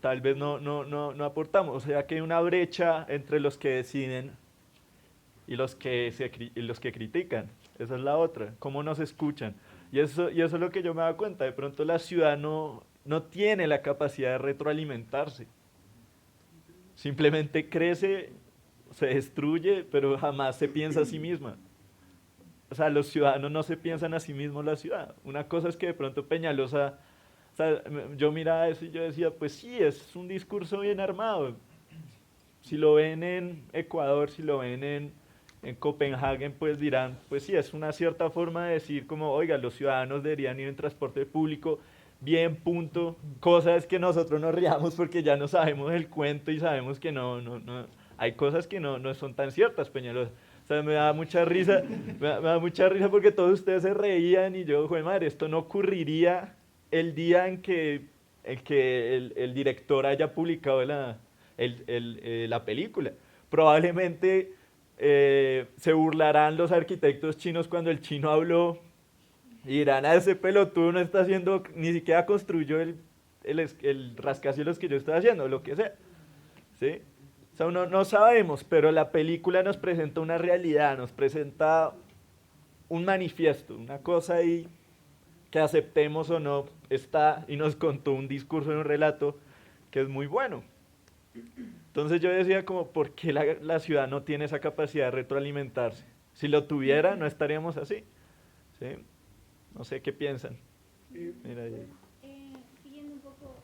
tal vez no aportamos. O sea que hay una brecha entre los que deciden y los que critican. Esa es la otra. ¿Cómo nos escuchan? Y eso es lo que yo me doy cuenta. De pronto la ciudad no tiene la capacidad de retroalimentarse. Simplemente crece, se destruye, pero jamás se piensa a sí misma. o sea, los ciudadanos no se piensan a sí mismos la ciudad. Una cosa es que de pronto Peñalosa, o sea, yo miraba eso y yo decía, pues sí, es un discurso bien armado. Si lo ven en Ecuador, si lo ven en Copenhague, pues dirán, pues sí, es una cierta forma de decir como, oiga, los ciudadanos deberían ir en transporte público, bien, punto. Cosa es que nosotros nos riamos porque ya no sabemos el cuento y sabemos que no, hay cosas que no son tan ciertas, Peñalosa. O sea, me da mucha risa, me da mucha risa porque todos ustedes se reían y yo, joder, madre, esto no ocurriría el día en que el director haya publicado la película. Probablemente se burlarán los arquitectos chinos cuando el chino habló y dirán, a ese pelotudo no está haciendo, ni siquiera construyó el rascacielos que yo estoy haciendo, lo que sea. ¿Sí? O sea, no sabemos, pero la película nos presenta una realidad, nos presenta un manifiesto, una cosa ahí que aceptemos o no está y nos contó un discurso en un relato que es muy bueno. Entonces yo decía como, ¿por qué la ciudad no tiene esa capacidad de retroalimentarse? Si lo tuviera, no estaríamos así. ¿Sí? No sé qué piensan. Mira ahí. Siguiendo un poco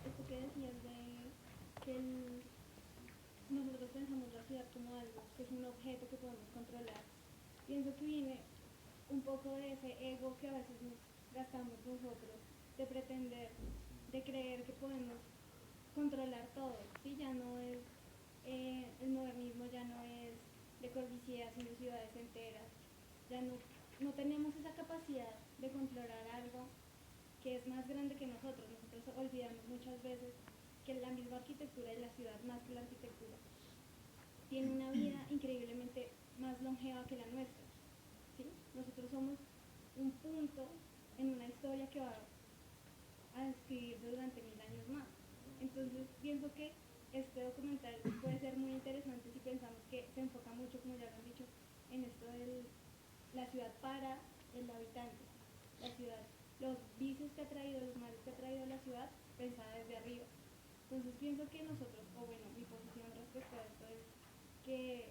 esto que decías de que nosotros pensamos la ciudad como algo, que es un objeto que podemos controlar, pienso que viene un poco de ese ego que a veces nos gastamos nosotros, de pretender, de creer que podemos controlar todo, ¿sí? Ya no es, el modernismo ya no es Le Corbusier haciendo ciudades enteras, ya no tenemos esa capacidad de controlar algo que es más grande que nosotros olvidamos muchas veces que la misma arquitectura de la ciudad, más que la arquitectura, tiene una vida increíblemente más longeva que la nuestra, ¿sí? Nosotros somos un punto en una historia que va a escribirse durante 1000 años más. Entonces pienso que este documental puede ser muy interesante si pensamos que se enfoca mucho, como ya lo han dicho, en esto de la ciudad para el habitante, la ciudad, los vicios que ha traído, los males que ha traído la ciudad, pensada desde arriba. Entonces pienso que nosotros, o bueno, mi posición respecto a esto es que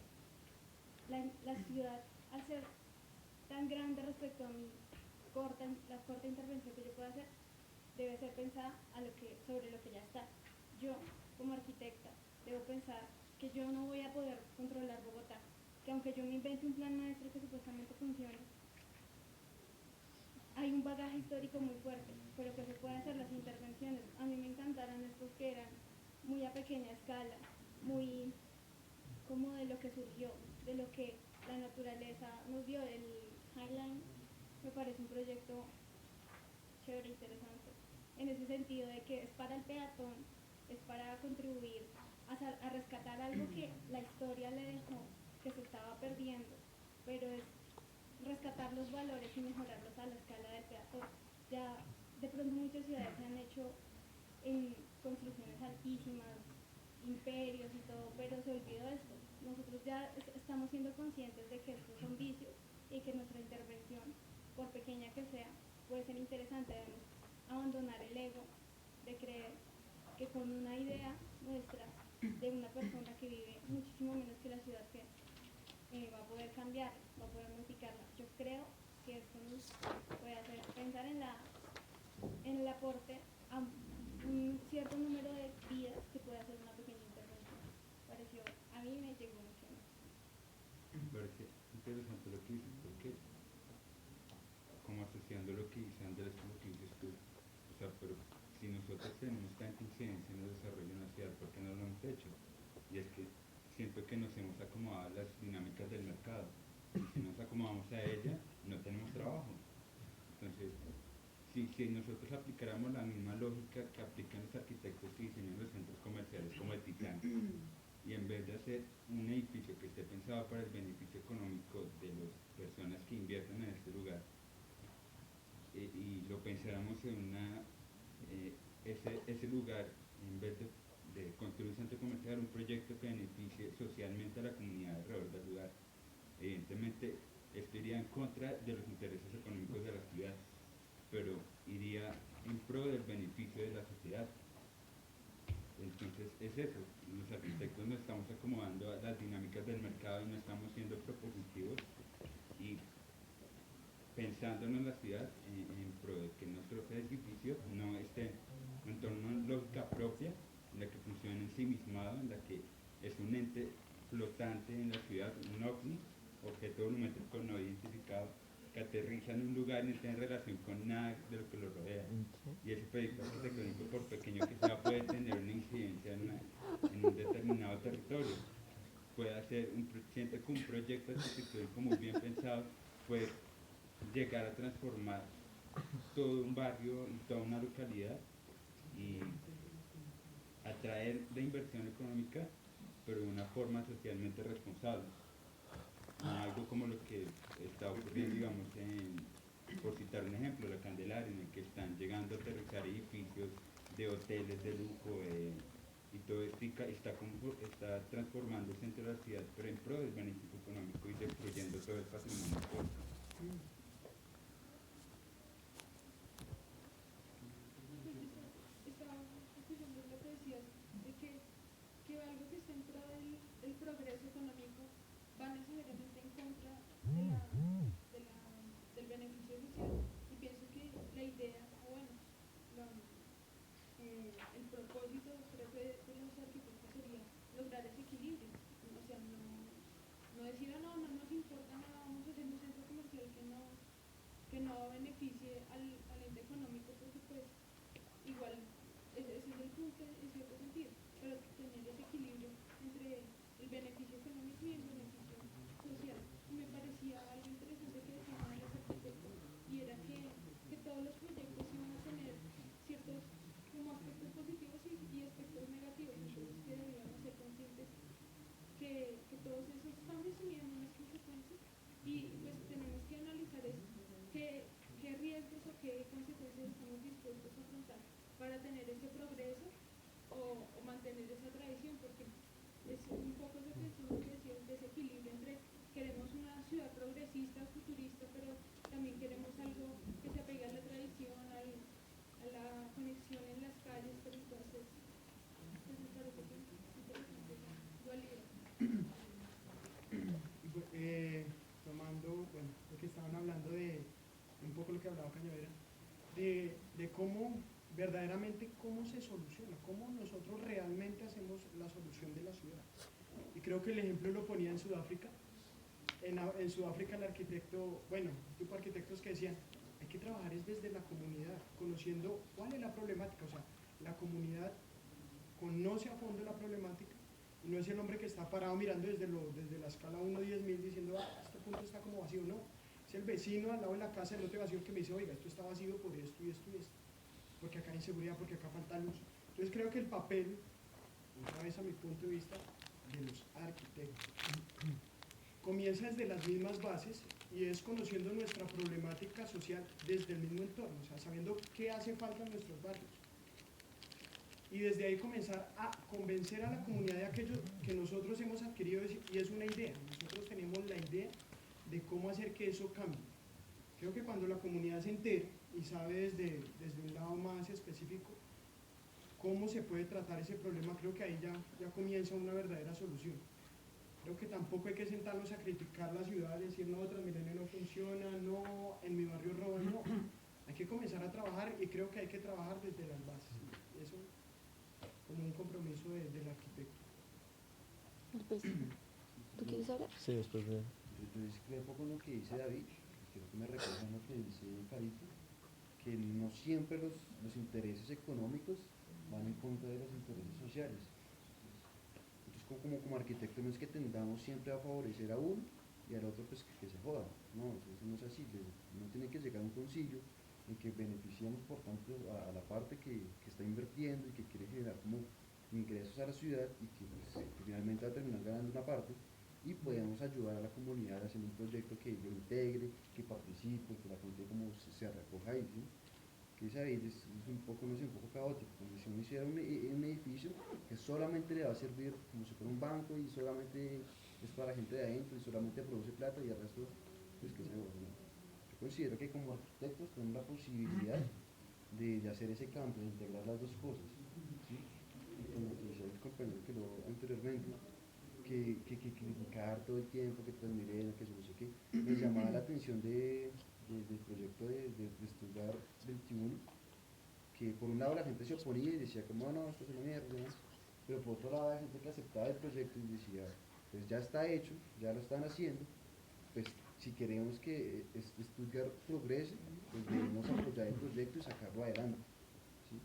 la ciudad, al ser tan grande respecto a la corta intervención que yo puedo hacer, debe ser pensada sobre lo que ya está. Yo, como arquitecta, debo pensar que yo no voy a poder controlar Bogotá, que aunque yo me invente un plan maestro que supuestamente funcione, hay un bagaje histórico muy fuerte, pero que se puede hacer las intervenciones. A mí me encantaron estos que eran muy a pequeña escala, muy como de lo que surgió, de lo que la naturaleza nos dio. El Highline me parece un proyecto chévere, interesante, en ese sentido de que es para el peatón, es para contribuir a rescatar algo que la historia le dejó, que se estaba perdiendo, pero es rescatar los valores y mejorarlos a la escala del peatón. Ya de pronto muchas ciudades se han hecho en construcciones altísimas, imperios y todo, pero se olvidó esto. Nosotros ya estamos siendo conscientes de que estos son vicios y que nuestra intervención, por pequeña que sea, puede ser interesante. Debemos abandonar el ego de creer que con una idea nuestra de una persona que vive muchísimo menos que la ciudad que va a poder cambiar, va a poder modificarla. Yo creo que esto nos puede hacer pensar en el aporte a un cierto número de vidas que puede hacer una pequeña intervención. A mí me llegó mucho más. Me parece interesante lo que dices, porque como asociando lo que dice Andrés con lo que dices tú, o sea, pero si nosotros tenemos tanta incidencia en el desarrollo de una ciudad, ¿por qué no lo hemos hecho? Y es que siento que nos hemos acomodado a las dinámicas del mercado, y si nos acomodamos a ella, no tenemos trabajo. Entonces, si nosotros aplicáramos la misma lógica que aplican los arquitectos que diseñan los centros comerciales como el Titán, y en vez de hacer un edificio que esté pensado para el beneficio económico de las personas que invierten en este lugar, y lo pensáramos en ese lugar, en vez de construir un centro comercial, un proyecto que beneficie socialmente a la comunidad alrededor del lugar, evidentemente esto iría en contra de los intereses económicos de la ciudad, pero iría en pro del beneficio de la sociedad. Entonces es eso, los arquitectos nos estamos acomodando a las dinámicas del mercado y no estamos siendo propositivos, y pensándonos la ciudad en pro de que nuestros edificios no estén en torno a una lógica propia, en la que funciona ensimismado, en la que es un ente flotante en la ciudad, un ovni, objeto volumétrico no identificado, que aterriza en un lugar y no tiene relación con nada de lo que lo rodea. Y ese proyecto arquitectónico, por pequeño que sea, puede tener una incidencia en un determinado territorio. Puede ser siente que un proyecto arquitectónico muy bien pensado puede llegar a transformar todo un barrio y toda una localidad y atraer la inversión económica, pero de una forma socialmente responsable. No algo como lo que está ocurriendo, digamos, por citar un ejemplo, la Candelaria, en el que están llegando a aterrizar edificios de hoteles de lujo y todo esto está transformándose entre la ciudad, pero en pro del beneficio económico y destruyendo todo el patrimonio histórico. Estaba escuchando lo que decías de que algo que está en pro del progreso económico va necesariamente en contra del beneficio social, y pienso que la idea, o bueno, el propósito creo que de los arquitectos sería lograr ese equilibrio, o sea, no decir, no nos importa nada, vamos a hacer un centro comercial que no beneficie al ente económico, porque pues igual ese es el punto en cierto sentido, pero tener ese equilibrio entre el beneficio económico y el beneficio social. Y me parecía algo interesante que decía uno de los arquitectos, y era que todos los proyectos iban a tener ciertos como aspectos positivos y aspectos negativos, entonces que debíamos ser conscientes que todos esos cambios tenían unas consecuencias, y pues tenemos que analizar qué riesgos o qué consecuencias estamos dispuestos a afrontar para tener ese progreso o mantener esa tradición, porque es un poco lo que decía, el desequilibrio entre queremos una ciudad progresista, futurista, pero también queremos algo que se apegue a la tradición, a la conexión en las calles, pero entonces pues me parece que es interesante esa dualidad. Tomando, bueno, lo que estaban hablando de un poco lo que hablaba Cañavera, de cómo verdaderamente cómo se soluciona, cómo nosotros realmente hacemos la solución de la ciudad. Y creo que el ejemplo lo ponía en Sudáfrica. En Sudáfrica el arquitecto, bueno, tipo de arquitectos que decían, hay que trabajar es desde la comunidad, conociendo cuál es la problemática, o sea, la comunidad conoce a fondo la problemática, y no es el hombre que está parado mirando desde la escala 1-10.000 diciendo, este punto está como vacío, no. Es el vecino al lado de la casa del otro vacío que me dice, oiga, esto está vacío por esto y esto y esto, porque acá hay inseguridad, porque acá falta luz. Entonces creo que el papel, otra vez a mi punto de vista, de los arquitectos, comienza desde las mismas bases, y es conociendo nuestra problemática social desde el mismo entorno, o sea, sabiendo qué hace falta en nuestros barrios. Y desde ahí comenzar a convencer a la comunidad de aquello que nosotros hemos adquirido, y es una idea. Nosotros tenemos la idea de cómo hacer que eso cambie. Creo que cuando la comunidad se entera y sabe desde un lado más específico cómo se puede tratar ese problema, creo que ahí ya comienza una verdadera solución. Creo que tampoco hay que sentarnos a criticar la ciudad, decir, no, Transmilenio no funciona, no, en mi barrio roban, no. Hay que comenzar a trabajar, y creo que hay que trabajar desde las bases. Eso como un compromiso del arquitecto. Pues, ¿tú quieres hablar? Sí, después de... Yo discrepo con lo que dice David, creo que me recuerda lo que dice Carito, que no siempre los intereses económicos van en contra de los intereses sociales. Entonces, como arquitecto no es que tendamos siempre a favorecer a uno y al otro pues que se joda, no, eso no es así. Uno tiene que llegar a un concilio en que beneficiamos por tanto a la parte que está invirtiendo y que quiere generar como ingresos a la ciudad, y que finalmente va a terminar ganando una parte, y podemos ayudar a la comunidad haciendo un proyecto que lo integre, que participe, que la gente como se recoja ahí, ¿sí? Que sabéis, es un poco, no sé, un poco caótico, como si uno hiciera un edificio que solamente le va a servir como si fuera un banco, y solamente es para la gente de adentro, y solamente produce plata, y el resto pues que se va, ¿no? Yo considero que como arquitectos tenemos la posibilidad de hacer ese cambio, de integrar las dos cosas, ¿sí? Y como decía el compañero que lo anteriormente, que criticar todo el tiempo, que Transmilenio, que eso no sé qué, me llamaba la atención de del proyecto de Stuttgart 21, que por un lado la gente se oponía y decía como no, esto es una mierda, ¿no? Pero por otro lado hay gente que aceptaba el proyecto y decía, pues ya está hecho, ya lo están haciendo, pues si queremos que Stuttgart progrese, pues debemos apoyar el proyecto y sacarlo adelante, ¿sí?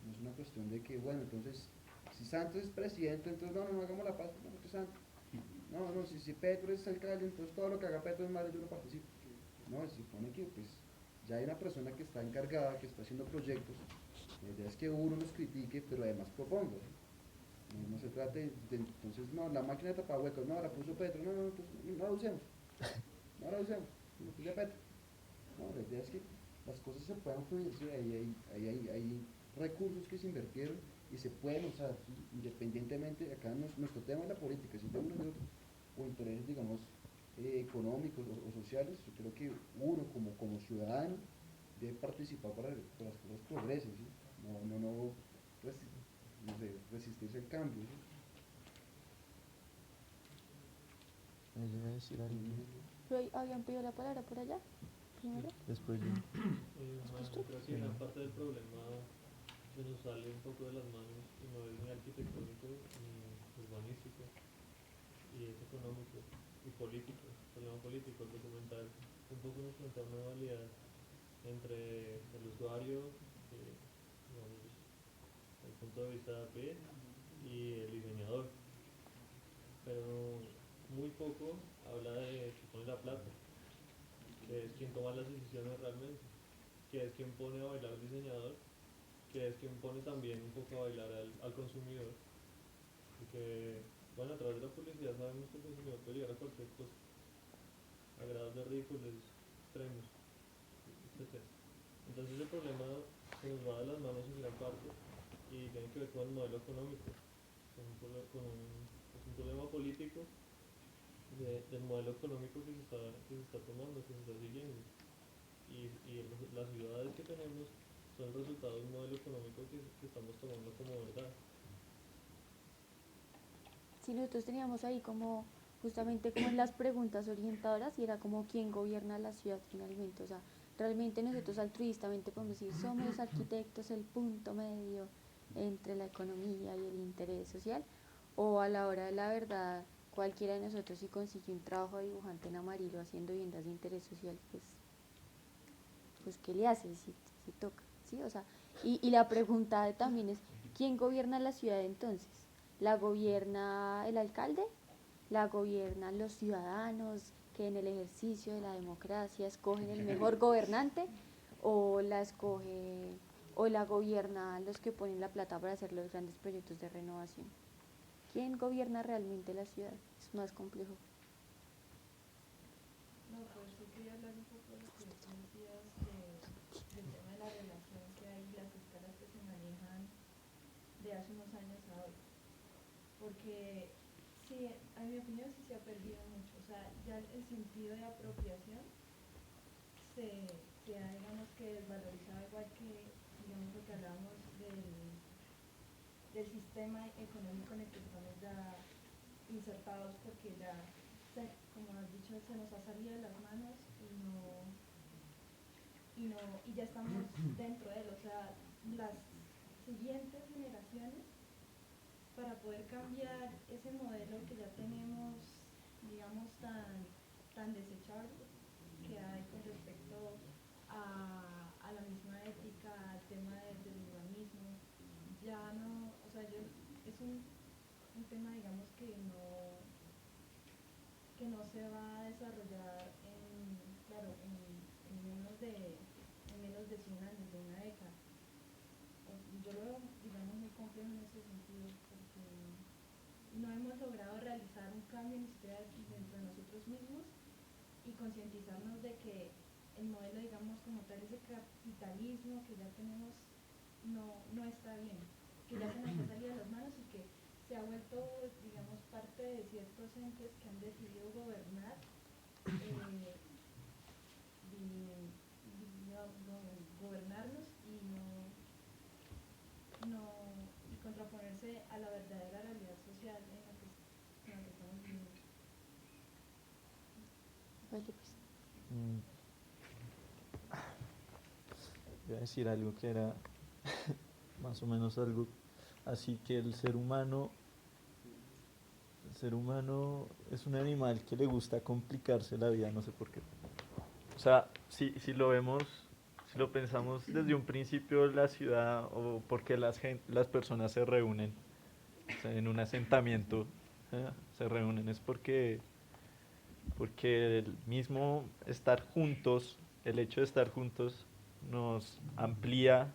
No es una cuestión de que, bueno, entonces, si Santos es presidente, entonces no hagamos la paz, no, que Santos. No, si Petro es alcalde, entonces todo lo que haga Petro es malo, yo no participo. No, se supone que pues ya hay una persona que está encargada, que está haciendo proyectos, la idea es que uno los critique, pero además proponga, ¿sí? No se trate de, entonces, no, la máquina de tapahuecos, no, la puso Petro, entonces, no la usemos, la puso Petro. No, la idea es que las cosas se puedan fluir, ¿sí? Hay recursos que se invirtieron y se pueden usar, ¿sí? Independientemente, acá nuestro tema es la política, si de uno de otro, o intereses, digamos, económicos o sociales, yo creo que uno como ciudadano debe participar para que las cosas progresen, ¿sí? Resi- no sé, resistirse al cambio, ¿sí? Ella iba a decir algo. Pero habían pedido la palabra por allá, primero. Después yo. Yo creo que gran parte del problema se nos sale un poco de las manos y no es ni arquitectónico ni urbanístico, y es económico y político, problema político. El documental un poco nos plantea una dualidad entre el usuario, digamos, el punto de vista de a pie, y el diseñador, pero muy poco habla de que pone la plata, que es quien toma las decisiones realmente, que es quien pone a bailar al diseñador, que es quien pone también un poco a bailar al consumidor, y que, bueno, a través de la publicidad sabemos que el consumidor puede llegar a cualquier cosa, a grados de ridículos extremos, etc. Entonces el problema se nos va de las manos en gran parte y tiene que ver con el modelo económico, con un problema político del modelo económico que se está tomando, que se está siguiendo. Las ciudades que tenemos son el resultado de un modelo económico que estamos tomando como verdad. Sí, nosotros teníamos ahí como justamente como las preguntas orientadoras y era como quién gobierna la ciudad finalmente, o sea, realmente nosotros altruistamente podemos decir somos los arquitectos el punto medio entre la economía y el interés social, o a la hora de la verdad cualquiera de nosotros si consigue un trabajo de dibujante en amarillo haciendo viviendas de interés social, pues ¿qué le hace si toca? ¿Sí? O sea, y la pregunta también es ¿quién gobierna la ciudad entonces? ¿La gobierna el alcalde? ¿La gobiernan los ciudadanos que en el ejercicio de la democracia escogen el mejor gobernante? ¿O la gobiernan los que ponen la plata para hacer los grandes proyectos de renovación? ¿Quién gobierna realmente la ciudad? Es más complejo. No, pues sí quería hablar un poco de lo que tú decías del tema de la relación que hay, las escalas que se manejan de hace unos años a hoy. Porque sí, a mi opinión sí se ha perdido mucho. O sea, ya el sentido de apropiación se ha, digamos, que desvalorizado, igual que, digamos, lo que hablábamos del sistema económico en el que estamos ya insertados, porque ya, como has dicho, se nos ha salido de las manos y ya estamos dentro de él. O sea, las siguientes generaciones, para poder cambiar ese modelo que ya tenemos, digamos, tan desechable que hay con respecto a la misma ética, al tema del urbanismo, ya no, o sea, es un tema, digamos, que no se va a desarrollar en menos de 100 años, de una década. Yo lo veo, digamos, muy complejo en ese sentido, porque no hemos logrado realizar un cambio ni siquiera dentro de nosotros mismos y concientizarnos de que el modelo, digamos, como tal, ese capitalismo que ya tenemos no está bien, que ya se nos ha salido de las manos y que se ha vuelto, digamos, parte de ciertos entes que han decidido gobernar gobernarnos y contraponerse a la verdadera realidad social en la que estamos viviendo. Vale, pues. Voy a decir algo que era más o menos algo así, que el ser humano es un animal que le gusta complicarse la vida, no sé por qué. O sea, si lo vemos, si lo pensamos desde un principio, la ciudad o porque las personas se reúnen, o sea, en un asentamiento, se reúnen, es porque el mismo estar juntos, el hecho de estar juntos nos amplía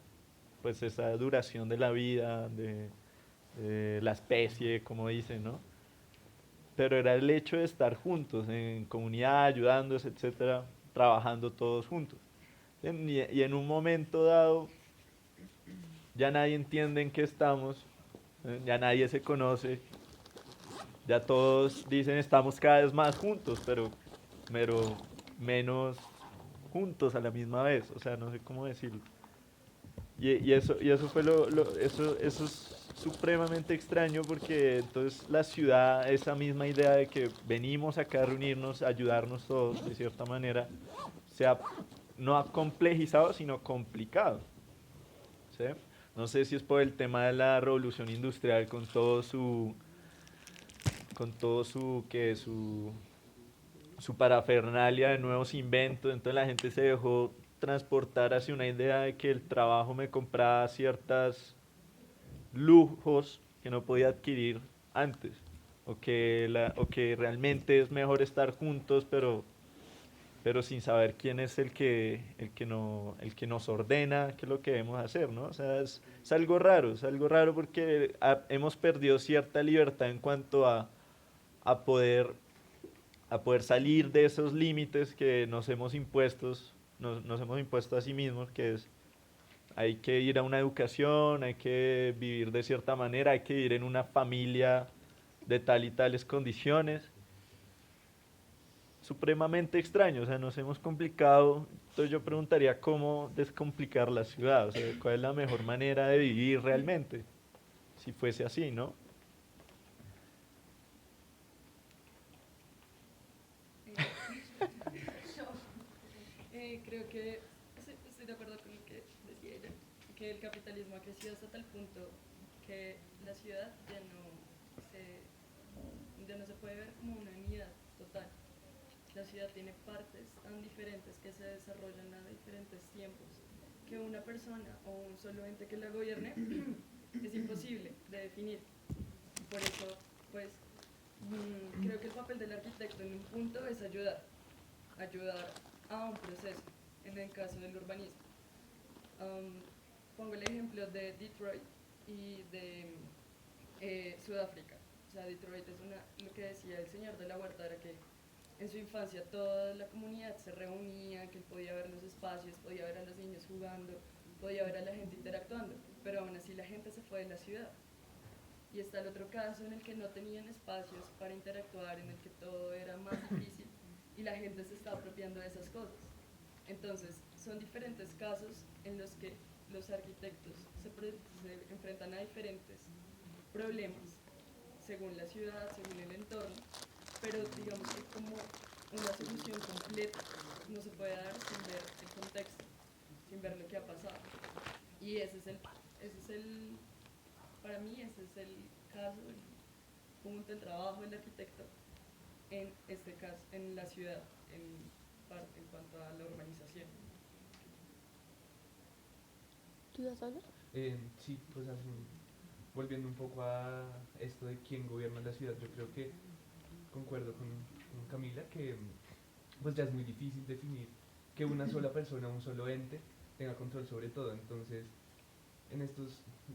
pues esa duración de la vida, de la especie, como dicen, ¿no? Pero era el hecho de estar juntos, en comunidad, ayudándose, etcétera, trabajando todos juntos. Y en un momento dado, ya nadie entiende en qué estamos, ya nadie se conoce, ya todos dicen estamos cada vez más juntos, pero menos juntos a la misma vez, o sea, no sé cómo decirlo. Y eso fue eso es supremamente extraño, porque entonces la ciudad, esa misma idea de que venimos acá a reunirnos, a ayudarnos todos de cierta manera, se ha, no ha complejizado, sino complicado. ¿Sí? No sé si es por el tema de la revolución industrial con todo su parafernalia de nuevos inventos, entonces la gente se dejó transportar hacia una idea de que el trabajo me compraba ciertos lujos que no podía adquirir antes, o que realmente es mejor estar juntos, pero sin saber quién es el que nos ordena qué es lo que debemos hacer, ¿no? O sea, es algo raro porque hemos perdido cierta libertad en cuanto a poder, a poder salir de esos límites que nos hemos impuesto a sí mismos, que es hay que ir a una educación, hay que vivir de cierta manera, hay que vivir en una familia de tal y tales condiciones. Supremamente extraño, o sea, nos hemos complicado. Entonces yo preguntaría cómo descomplicar la ciudad, o sea, cuál es la mejor manera de vivir realmente, si fuese así, ¿no? Yo creo que estoy de acuerdo con lo que decía ella, que el capitalismo ha crecido hasta tal punto que la ciudad ya no se puede ver como una unidad total. La ciudad tiene partes tan diferentes que se desarrollan a diferentes tiempos, que una persona o un solo ente que la gobierne es imposible de definir. Por eso, pues, creo que el papel del arquitecto en un punto es ayudar a un proceso, en el caso del urbanismo. Pongo el ejemplo de Detroit y de Sudáfrica. O sea, Detroit es lo que decía el señor de la huerta, era que en su infancia toda la comunidad se reunía, que él podía ver los espacios, podía ver a los niños jugando, podía ver a la gente interactuando, pero aún así la gente se fue de la ciudad. Y está el otro caso en el que no tenían espacios para interactuar, en el que todo era más difícil y la gente se está apropiando de esas cosas. Entonces, son diferentes casos en los que los arquitectos se enfrentan a diferentes problemas según la ciudad, según el entorno, pero digamos que como una solución completa no se puede dar sin ver el contexto, sin ver lo que ha pasado. Y para mí ese es el caso, el punto, el trabajo del arquitecto en este caso, en la ciudad, en cuanto a la urbanización. ¿Tú ya sabes? Sí, pues volviendo un poco a esto de quién gobierna la ciudad, yo creo que concuerdo con Camila que pues ya es muy difícil definir que una sola persona, un solo ente, tenga control sobre todo. Entonces,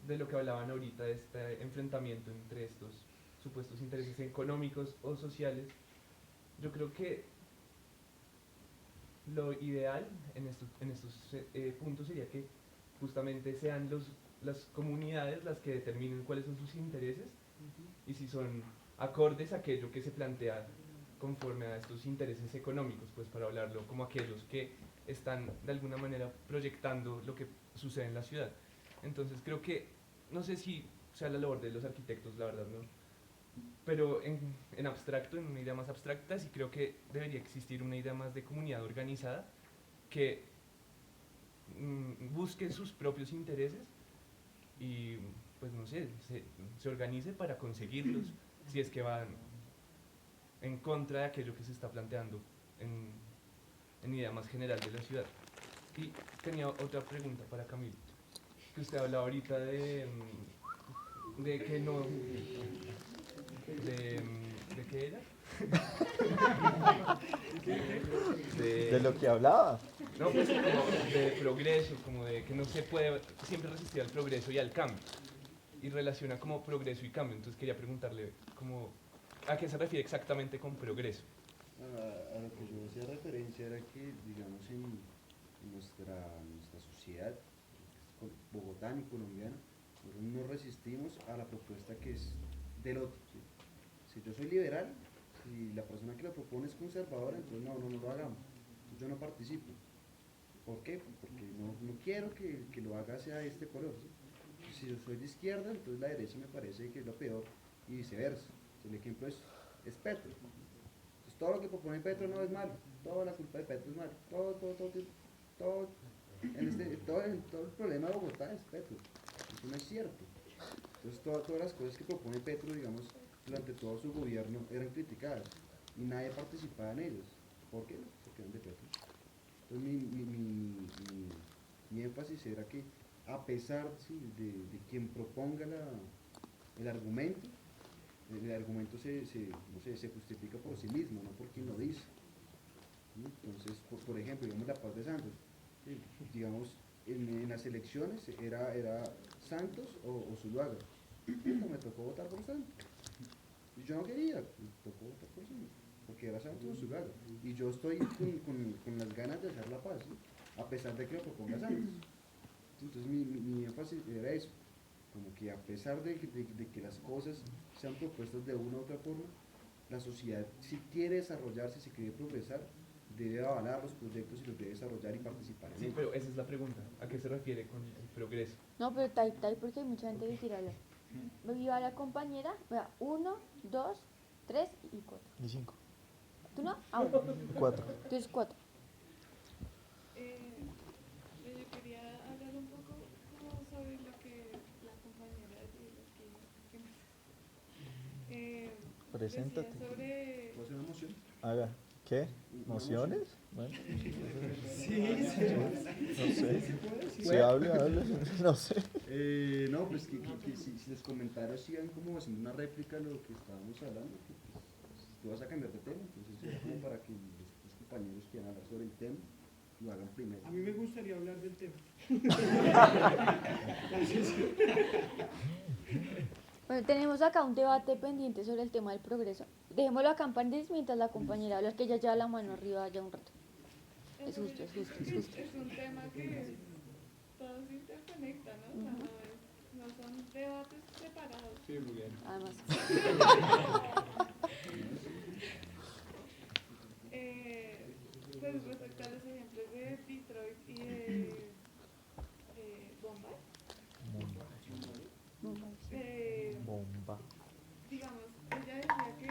de lo que hablaban ahorita, de este enfrentamiento entre estos supuestos intereses económicos o sociales, yo creo que lo ideal en estos puntos sería que justamente sean las comunidades las que determinen cuáles son sus intereses y si son acordes a aquello que se plantea conforme a estos intereses económicos, pues para hablarlo como aquellos que están de alguna manera proyectando lo que sucede en la ciudad. Entonces creo que, no sé si sea la labor de los arquitectos, la verdad, ¿no? Pero en abstracto, en una idea más abstracta, sí creo que debería existir una idea más de comunidad organizada que busque sus propios intereses y, pues no sé, se organice para conseguirlos si es que van en contra de aquello que se está planteando en idea más general de la ciudad. Y tenía otra pregunta para Camilo, que usted hablaba ahorita de que no... ¿De qué era? De lo que hablaba. No, pues como de progreso, como de que no se puede siempre resistir al progreso y al cambio. Y relaciona como progreso y cambio. Entonces quería preguntarle como, ¿a qué se refiere exactamente con progreso? A lo que yo hacía referencia era que, digamos, en nuestra sociedad bogotana y colombiana, nosotros no resistimos a la propuesta que es del otro, ¿sí? Si yo soy liberal, si la persona que lo propone es conservadora, entonces no lo hagamos, yo no participo. ¿Por qué? Porque no quiero que lo haga sea este color, ¿sí? Si yo soy de izquierda, entonces la derecha me parece que es lo peor y viceversa. El ejemplo es Petro. Entonces todo lo que propone Petro no es malo, toda la culpa de Petro es malo, todo el problema de Bogotá es Petro. Eso no es cierto. Entonces todas las cosas que propone Petro, digamos, durante todo su gobierno eran criticadas y nadie participaba en ellas. ¿Por qué? Porque eran de Petro. Entonces mi énfasis era que a pesar, sí, de quien proponga el argumento se justifica por sí mismo, no por quien lo dice. ¿Sí? Entonces, por ejemplo, digamos la Paz de Santos, ¿sí? Digamos, en las elecciones era Santos o Zuluaga. Me tocó votar por Santos. Y yo no quería, me tocó votar por Santos, porque era Santos o Zuluaga. Y yo estoy con las ganas de hacer la paz, ¿sí? A pesar de que lo proponga Santos. Entonces mi énfasis era eso, como que a pesar de que las cosas sean propuestas de una u otra forma, la sociedad, si quiere desarrollarse, si quiere progresar, debe avalar los proyectos y los debe desarrollar y participar en Sí, ellos. pero esa es la pregunta, ¿a qué se refiere con el progreso? No, pero tai, porque hay mucha gente que quiere hablar. Viva la compañera, vea, 1, 2, 3 y 4. Y 5. ¿Tú no? Ah, bueno. 4. Entonces 4. Yo quería hablar un poco como sobre lo que la compañera Preséntate. decía sobre... ¿Puedo hacer una moción? Haga. ¿Qué? ¿Mociones? Bueno. Sí, No sé. sí. Si hable. No sé. No, pues que si los comentarios sigan como haciendo una réplica de lo que estábamos hablando, que pues, tú vas a cambiar de tema, entonces era como para que los compañeros quieran hablar sobre el tema, lo hagan primero. A mí me gustaría hablar del tema. Bueno, tenemos acá un debate pendiente sobre el tema del progreso. Dejémoslo acá en paréntesis mientras la compañera habla, que ella lleva la mano arriba ya un rato. Es justo. Es un tema que todo se interconecta, ¿no? O sea, no son debates separados. Sí, muy bien. Además. Pues respecto a los ejemplos de Detroit y de Bombay, Bomba. digamos, ella decía que,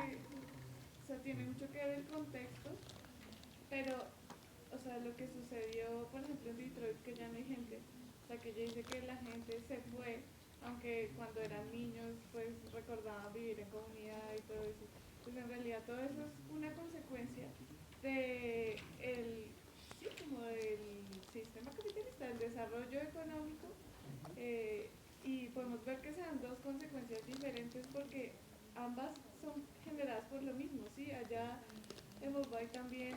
o sea, tiene mucho que ver el contexto, pero, o sea, lo que sucedió, por ejemplo, en Detroit, que ya no hay gente, o sea, que ella dice que la gente se fue, aunque cuando eran niños, pues recordaban vivir en comunidad y todo eso. Pues en realidad todo eso es una consecuencia de como del sistema capitalista, del desarrollo económico, y podemos ver que se dan dos consecuencias diferentes porque ambas son generadas por lo mismo, ¿sí? Allá en Mumbai también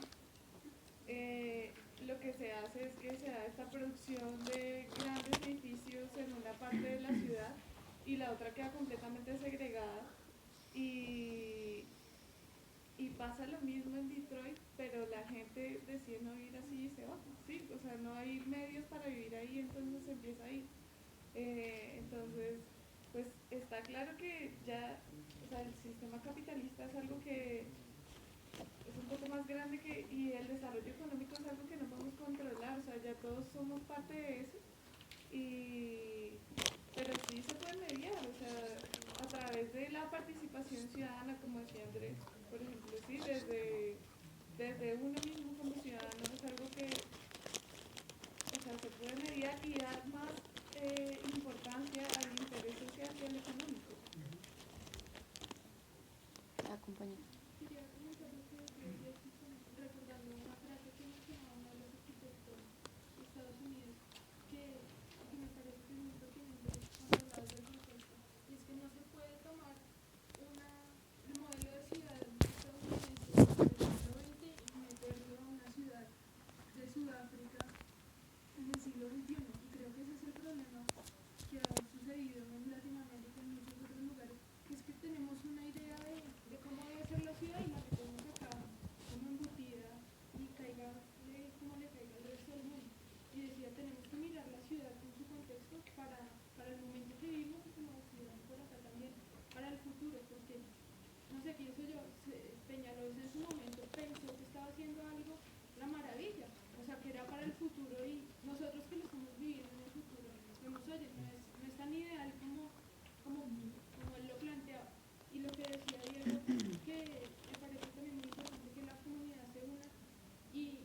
lo que se hace es que se da esta producción de grandes edificios en una parte de la ciudad y la otra queda completamente segregada y pasa lo mismo en Detroit, pero la gente decide no vivir así y se va, ¿sí? O sea, no hay medios para vivir ahí, entonces se empieza a ir. Entonces, pues está claro que ya, o sea, el sistema capitalista es algo que es un poco más grande y el desarrollo económico es algo que no podemos controlar, o sea, ya todos somos parte de eso, pero sí se puede mediar, o sea, a través de la participación ciudadana, como decía Andrés, por ejemplo, sí, desde uno mismo como ciudadano es algo que, o sea, se puede mediar y dar más importancia al interés social y al económico. Acompañar. Quería comentar lo que decía Susan, recordando una frase que mencionaba uno de los arquitectos de Estados Unidos, que me parece que es muy pertinente cuando hablabas del contexto, y es que no se puede tomar el modelo de ciudad estadounidense del siglo XX y meterlo a una ciudad de Sudáfrica en el siglo XXI, y creo que ese es el problema que ha sucedido en Latinoamérica y en muchos otros lugares, que es que tenemos una idea de cómo debe ser la ciudad y la metemos acá como embutida y caiga como le caiga al resto del mundo. Y decía, tenemos que mirar la ciudad en su contexto para el momento que vivimos y como decían por acá también, para el futuro, porque, no sé, pienso yo, Peñalosa en su momento pensó que estaba haciendo algo, la maravilla, o sea, que era para el futuro y nosotros que lo estamos viviendo en el futuro, vemos, oye, no es tan ideal como él lo planteaba. Y lo que decía Diego, que me parece también muy importante que la comunidad se una y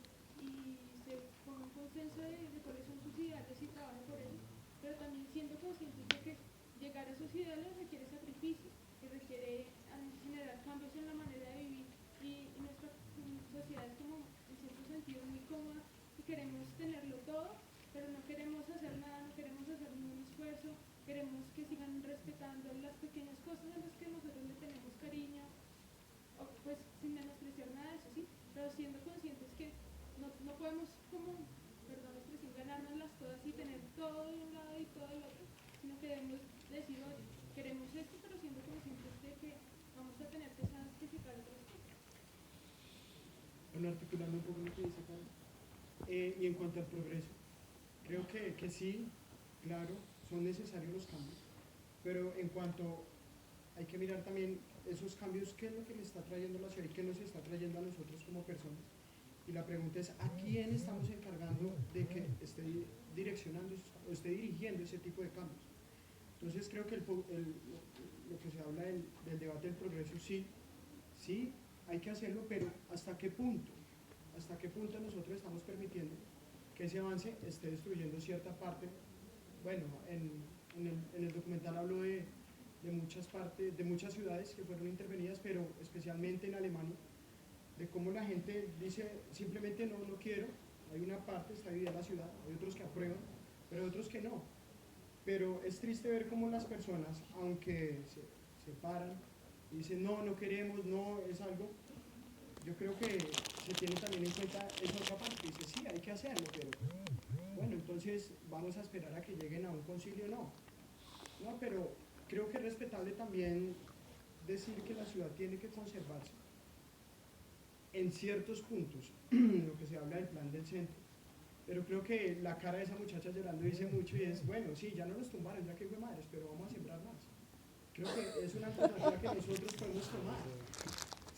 se ponga un consenso de cuáles son sus ideales y trabaje por ellos, pero también siendo conscientes de que llegar a esos ideales requiere sacrificio, que requiere generar cambios en la manera de vivir y nuestra sociedad es como en cierto sentido muy cómoda y queremos tenerlo todo, pero no queremos hacer nada, no queremos hacer ningún esfuerzo, queremos que sigan respetando las pequeñas cosas a las que nosotros le tenemos cariño, o pues sin menospreciar nada de eso, sí, pero siendo conscientes que no podemos como, perdón la expresión, ganárnoslas todas y tener todo de un lado y todo del otro, sino que debemos decir, oye, queremos esto, pero siendo conscientes de que vamos a tener que sacrificar otras cosas. Bueno, articulando un poco lo que dice Karen. Y en cuanto al progreso, creo que sí, claro, son necesarios los cambios, pero en cuanto hay que mirar también esos cambios, qué es lo que le está trayendo la ciudad y qué nos está trayendo a nosotros como personas. Y la pregunta es, ¿a quién estamos encargando de que esté direccionando o esté dirigiendo ese tipo de cambios? Entonces creo que lo que se habla del debate del progreso, sí, hay que hacerlo, pero ¿hasta qué punto? ¿Hasta qué punto nosotros estamos permitiendo que ese avance esté destruyendo cierta parte? Bueno, en el documental hablo de muchas partes, de muchas ciudades que fueron intervenidas, pero especialmente en Alemania, de cómo la gente dice simplemente no quiero. Hay una parte, está dividida la ciudad, hay otros que aprueban, pero hay otros que no. Pero es triste ver cómo las personas, aunque se paran y dicen no queremos, no es algo, yo creo que se tiene también en cuenta esa otra parte, dice sí, hay que hacerlo, pero bueno, entonces vamos a esperar a que lleguen a un concilio, no, pero creo que es respetable también decir que la ciudad tiene que conservarse en ciertos puntos, lo que se habla del plan del centro, pero creo que la cara de esa muchacha llorando dice mucho y es, bueno, sí, ya no nos tumbaron, ya que fue madres, pero vamos a sembrar más. Creo que es una alternativa que nosotros podemos tomar.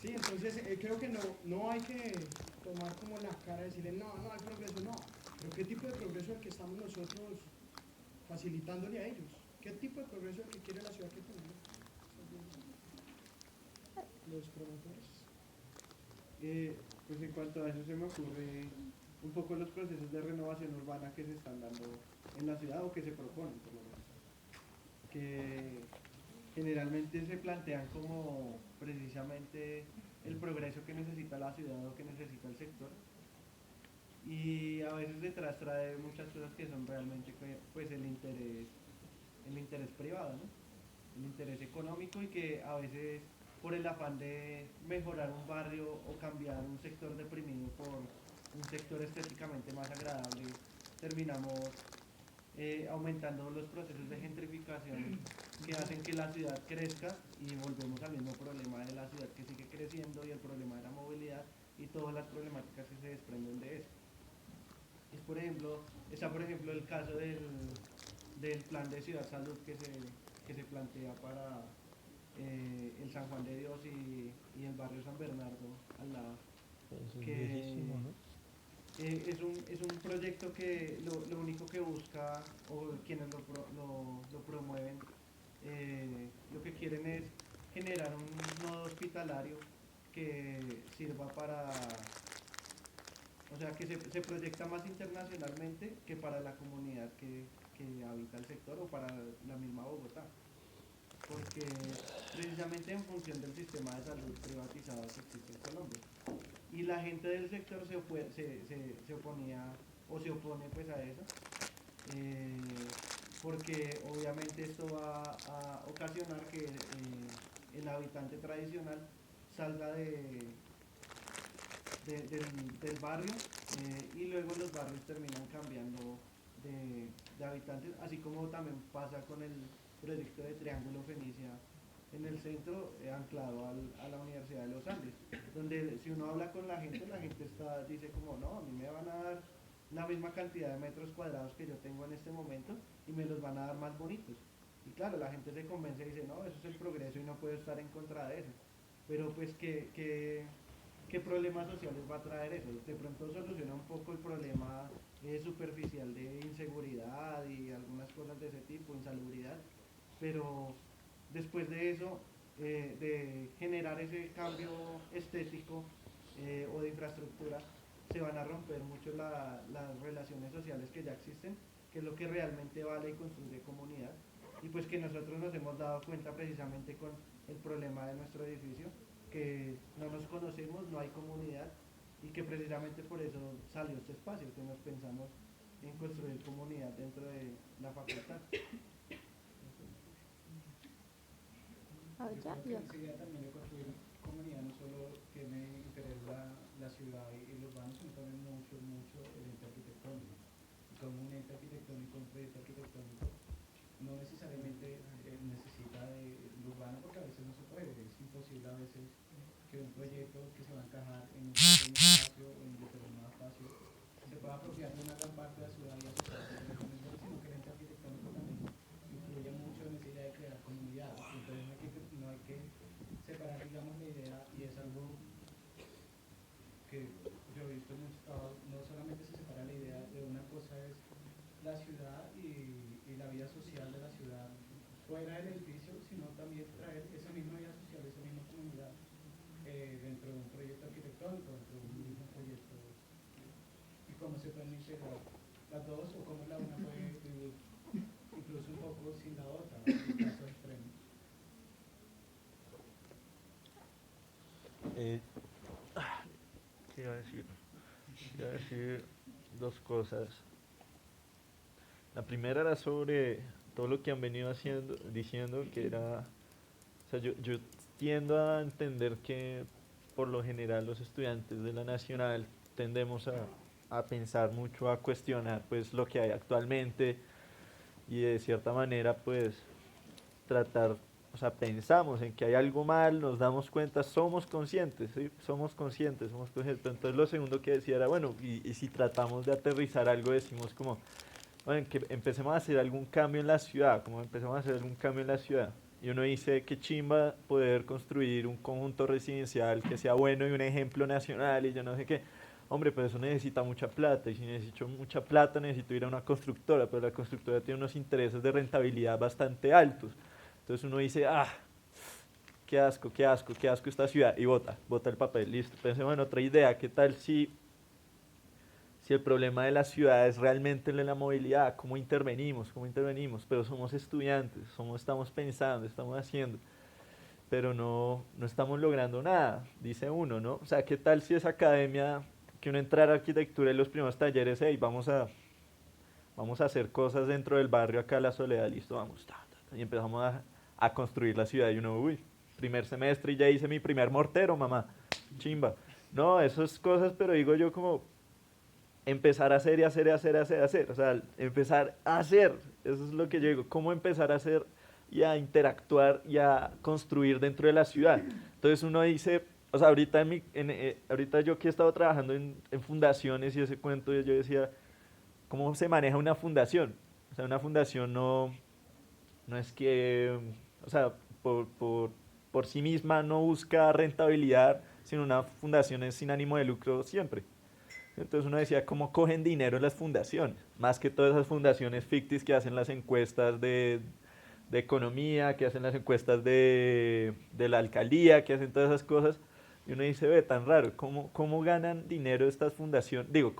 Sí, entonces creo que no hay que tomar como la cara de decirle, no hay progreso, no. Pero ¿qué tipo de progreso es el que estamos nosotros facilitándole a ellos? ¿Qué tipo de progreso es el que quiere la ciudad que tenemos? Los promotores. Pues en cuanto a eso se me ocurre un poco los procesos de renovación urbana que se están dando en la ciudad o que se proponen por lo menos, que generalmente se plantean como precisamente el progreso que necesita la ciudad o que necesita el sector, y a veces detrás trae muchas cosas que son realmente pues el interés privado, ¿no? El interés económico, y que a veces por el afán de mejorar un barrio o cambiar un sector deprimido por un sector estéticamente más agradable, terminamos aumentando los procesos de gentrificación que hacen que la ciudad crezca, y volvemos al mismo problema de la ciudad que sigue creciendo y el problema de la movilidad y todas las problemáticas que se desprenden de eso. Está por ejemplo el caso del plan de ciudad salud que se plantea para el San Juan de Dios y el barrio San Bernardo al lado, que es un proyecto que lo único que busca, o quienes lo promueven, lo que quieren es generar un nodo hospitalario que sirva para O sea, que se proyecta más internacionalmente que para la comunidad que habita el sector o para la misma Bogotá. Porque precisamente en función del sistema de salud privatizado que existe en Colombia. Y la gente del sector se oponía o se opone pues a eso, porque obviamente esto va a ocasionar que el habitante tradicional salga del barrio, y luego los barrios terminan cambiando de habitantes, así como también pasa con el proyecto de Triángulo Fenicia en el centro, anclado a la Universidad de los Andes, donde si uno habla con la gente dice como, no, a mí me van a dar la misma cantidad de metros cuadrados que yo tengo en este momento y me los van a dar más bonitos. Y claro, la gente se convence y dice, no, eso es el progreso y no puedo estar en contra de eso. Pero pues, ¿qué problemas sociales va a traer eso? De pronto soluciona un poco el problema superficial de inseguridad y algunas cosas de ese tipo, insalubridad, pero después de eso, de generar ese cambio estético o de infraestructura, se van a romper mucho las relaciones sociales que ya existen, que es lo que realmente vale y construye comunidad. Y pues que nosotros nos hemos dado cuenta precisamente con el problema de nuestro edificio, que no nos conocemos, no hay comunidad, y que precisamente por eso salió este espacio, que nos pensamos en construir comunidad dentro de la facultad. Ah, ya, Yo creo ya. que esa idea también de construir comunidad no solo tiene interés la ciudad y los urbanos, sino también mucho el ente arquitectónico. Y como un ente arquitectónico, un proyecto arquitectónico, no necesariamente necesita de lo urbano, porque a veces no se puede, es imposible a veces que un proyecto que se va a encajar en un pequeño espacio o en un determinado espacio se pueda apropiar de una gran parte de la ciudad y asociarse con eso, sino que el ente arquitectónico también influye mucho en esa idea de crear comunidad. Entonces no hay que separar, digamos, la idea, y es algo que yo he visto en muchos trabajos, no solamente se separa la idea de una cosa es la ciudad y la vida social de la ciudad fuera del edificio, sino también traer esa misma vida social, esa misma comunidad dentro de un proyecto arquitectónico, dentro de un mismo proyecto, y cómo se pueden integrar las dos o cómo la una puede vivir incluso un poco sin la otra, en casos extremos. ¿Qué iba a decir? Iba a decir dos cosas. La primera era sobre todo lo que han venido diciendo, que era, o sea, yo tiendo a entender que por lo general los estudiantes de la Nacional tendemos a pensar mucho, a cuestionar pues lo que hay actualmente y de cierta manera pues tratar, o sea, pensamos en que hay algo mal, nos damos cuenta, somos conscientes, ¿sí? Somos conscientes. Entonces lo segundo que decía era, bueno, y si tratamos de aterrizar algo, decimos como, bueno, que empecemos a hacer algún cambio en la ciudad, como empecemos a hacer algún cambio en la ciudad. Y uno dice, qué chimba poder construir un conjunto residencial que sea bueno y un ejemplo nacional y yo no sé qué. Hombre, pero eso necesita mucha plata, y si necesito mucha plata necesito ir a una constructora, pero la constructora tiene unos intereses de rentabilidad bastante altos. Entonces uno dice, qué asco, qué asco, qué asco esta ciudad, y bota el papel, listo. Pensemos en otra idea, ¿qué tal si el problema de la ciudad es realmente la movilidad? ¿Cómo intervenimos? Pero somos estudiantes, estamos pensando, estamos haciendo, pero no estamos logrando nada, dice uno, ¿no? O sea, ¿qué tal si esa academia, que uno entrara a arquitectura y los primeros talleres, hey, vamos a hacer cosas dentro del barrio acá, La Soledad, listo, vamos, y empezamos a construir la ciudad, y uno, uy, primer semestre y ya hice mi primer mortero, mamá, chimba. No, esas cosas, pero digo yo como empezar a hacer y hacer y hacer y hacer, o sea, empezar a hacer, eso es lo que yo digo, cómo empezar a hacer y a interactuar y a construir dentro de la ciudad. Entonces uno dice, o sea, ahorita yo que he estado trabajando en fundaciones y ese cuento, yo decía, ¿cómo se maneja una fundación? O sea, una fundación no es que, o sea, por sí misma no busca rentabilidad, sino una fundación es sin ánimo de lucro siempre. Entonces uno decía, ¿cómo cogen dinero las fundaciones? Más que todas esas fundaciones ficticias que hacen las encuestas de economía, que hacen las encuestas de la alcaldía, que hacen todas esas cosas. Y uno dice, ve, tan raro, ¿cómo ganan dinero estas fundaciones? Digo,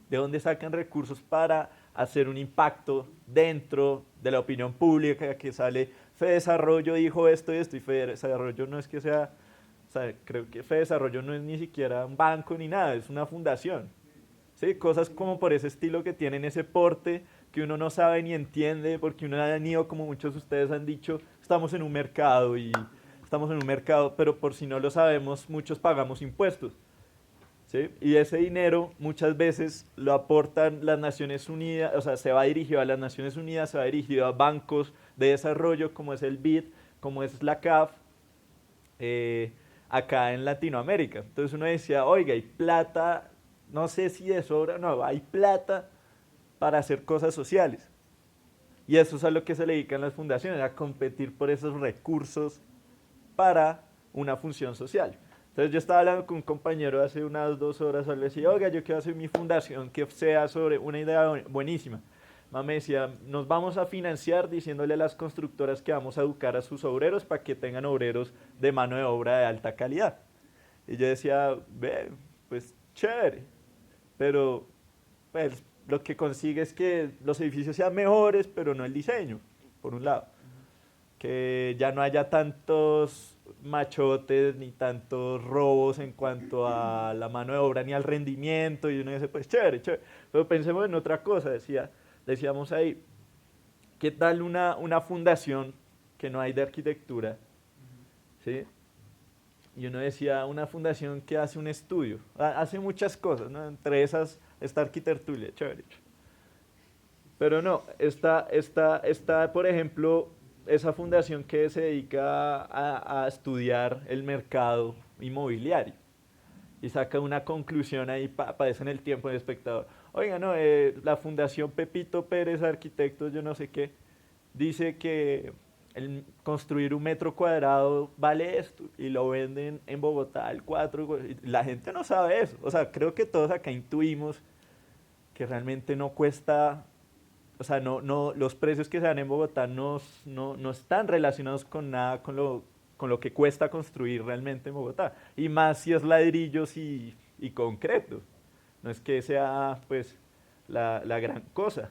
¿de dónde sacan recursos para hacer un impacto dentro de la opinión pública que sale? Fedesarrollo dijo esto y esto, y Fedesarrollo no es que sea, o sea, creo que Fedesarrollo no es ni siquiera un banco ni nada, es una fundación. ¿Sí? Cosas como por ese estilo que tienen ese porte que uno no sabe ni entiende, porque uno ha ido, como muchos de ustedes han dicho, estamos en un mercado, pero por si no lo sabemos, muchos pagamos impuestos. ¿Sí? Y ese dinero muchas veces lo aportan las Naciones Unidas, o sea, se va dirigido a las Naciones Unidas, se va dirigido a bancos de desarrollo como es el BID, como es la CAF, acá en Latinoamérica. Entonces uno decía, oiga, hay plata, no sé si de sobra, no, hay plata para hacer cosas sociales. Y eso es a lo que se le dedican las fundaciones, a competir por esos recursos para una función social. Entonces yo estaba hablando con un compañero hace unas 2 horas, le decía, oiga, yo quiero hacer mi fundación que sea sobre una idea buenísima. Me decía, nos vamos a financiar diciéndole a las constructoras que vamos a educar a sus obreros para que tengan obreros de mano de obra de alta calidad. Y yo decía, ve, pues chévere, pero pues, lo que consigue es que los edificios sean mejores, pero no el diseño, por un lado. Que ya no haya tantos machotes ni tantos robos en cuanto a la mano de obra ni al rendimiento, y uno dice, pues chévere, chévere. Pero pensemos en otra cosa, decíamos ahí, ¿qué tal una fundación que no hay de arquitectura? ¿Sí? Y uno decía, una fundación que hace un estudio, hace muchas cosas, ¿no? Entre esas está Arquitertulia, chévere. Pero no, está por ejemplo, esa fundación que se dedica a estudiar el mercado inmobiliario y saca una conclusión ahí, aparece en el tiempo del espectador. Oiga, no, la Fundación Pepito Pérez Arquitectos, yo no sé qué, dice que construir 1 metro cuadrado vale esto y lo venden en Bogotá al 4, la gente no sabe eso. O sea, creo que todos acá intuimos que realmente no cuesta, o sea, los precios que se dan en Bogotá no están relacionados con nada con lo que cuesta construir realmente en Bogotá. Y más si es ladrillos y concreto. No es que sea, pues, la gran cosa.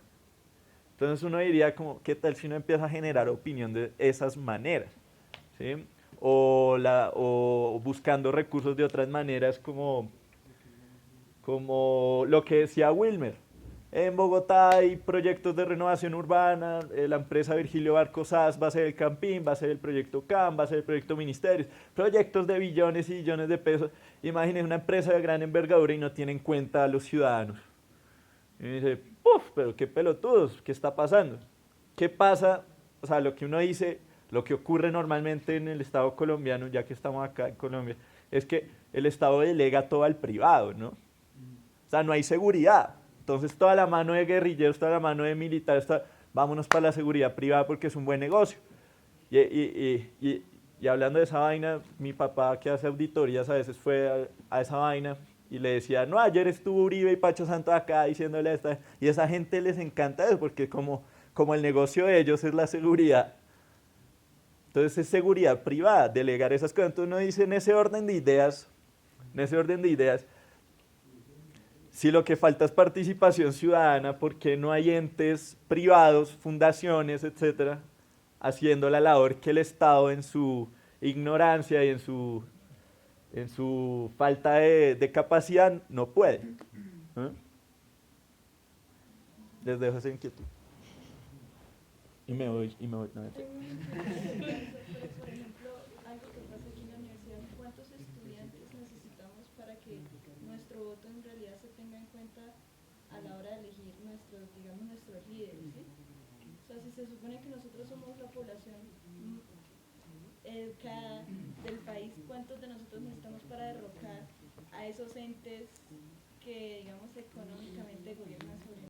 Entonces uno diría como, ¿qué tal si uno empieza a generar opinión de esas maneras? ¿Sí? O buscando recursos de otras maneras como lo que decía Wilmer. En Bogotá hay proyectos de renovación urbana, la empresa Virgilio Barcos Sas va a ser el Campín, va a ser el proyecto CAM, va a ser el proyecto Ministerios, proyectos de billones y billones de pesos. Imagínense una empresa de gran envergadura y no tiene en cuenta a los ciudadanos. Y uno dice, ¡puf! Pero qué pelotudos, ¿qué está pasando? ¿Qué pasa? O sea, lo que uno dice, lo que ocurre normalmente en el Estado colombiano, ya que estamos acá en Colombia, es que el Estado delega todo al privado, ¿no? O sea, no hay seguridad. Entonces toda la mano de guerrilleros, toda la mano de militares, vámonos para la seguridad privada porque es un buen negocio. Y hablando de esa vaina, mi papá que hace auditorías a veces fue a esa vaina y le decía, no, ayer estuvo Uribe y Pacho Santos acá diciéndole esta, y a esa gente les encanta eso porque como el negocio de ellos es la seguridad, entonces es seguridad privada, delegar esas cosas. Entonces uno dice en ese orden de ideas, si lo que falta es participación ciudadana, ¿por qué no hay entes privados, fundaciones, etcétera, haciendo la labor que el Estado en su ignorancia y en su falta de capacidad no puede? ¿Eh? Les dejo esa inquietud. Y me voy. No, Por ejemplo, algo que pasa aquí en la universidad, ¿cuántos estudiantes necesitamos para que nuestro voto en realidad se tenga en cuenta a la hora de elegir nuestros líderes? ¿Sí? O sea, si se supone que nosotros somos la población educada del país, ¿cuántos de nosotros necesitamos para derrocar a esos entes que, digamos, económicamente gobiernan sobre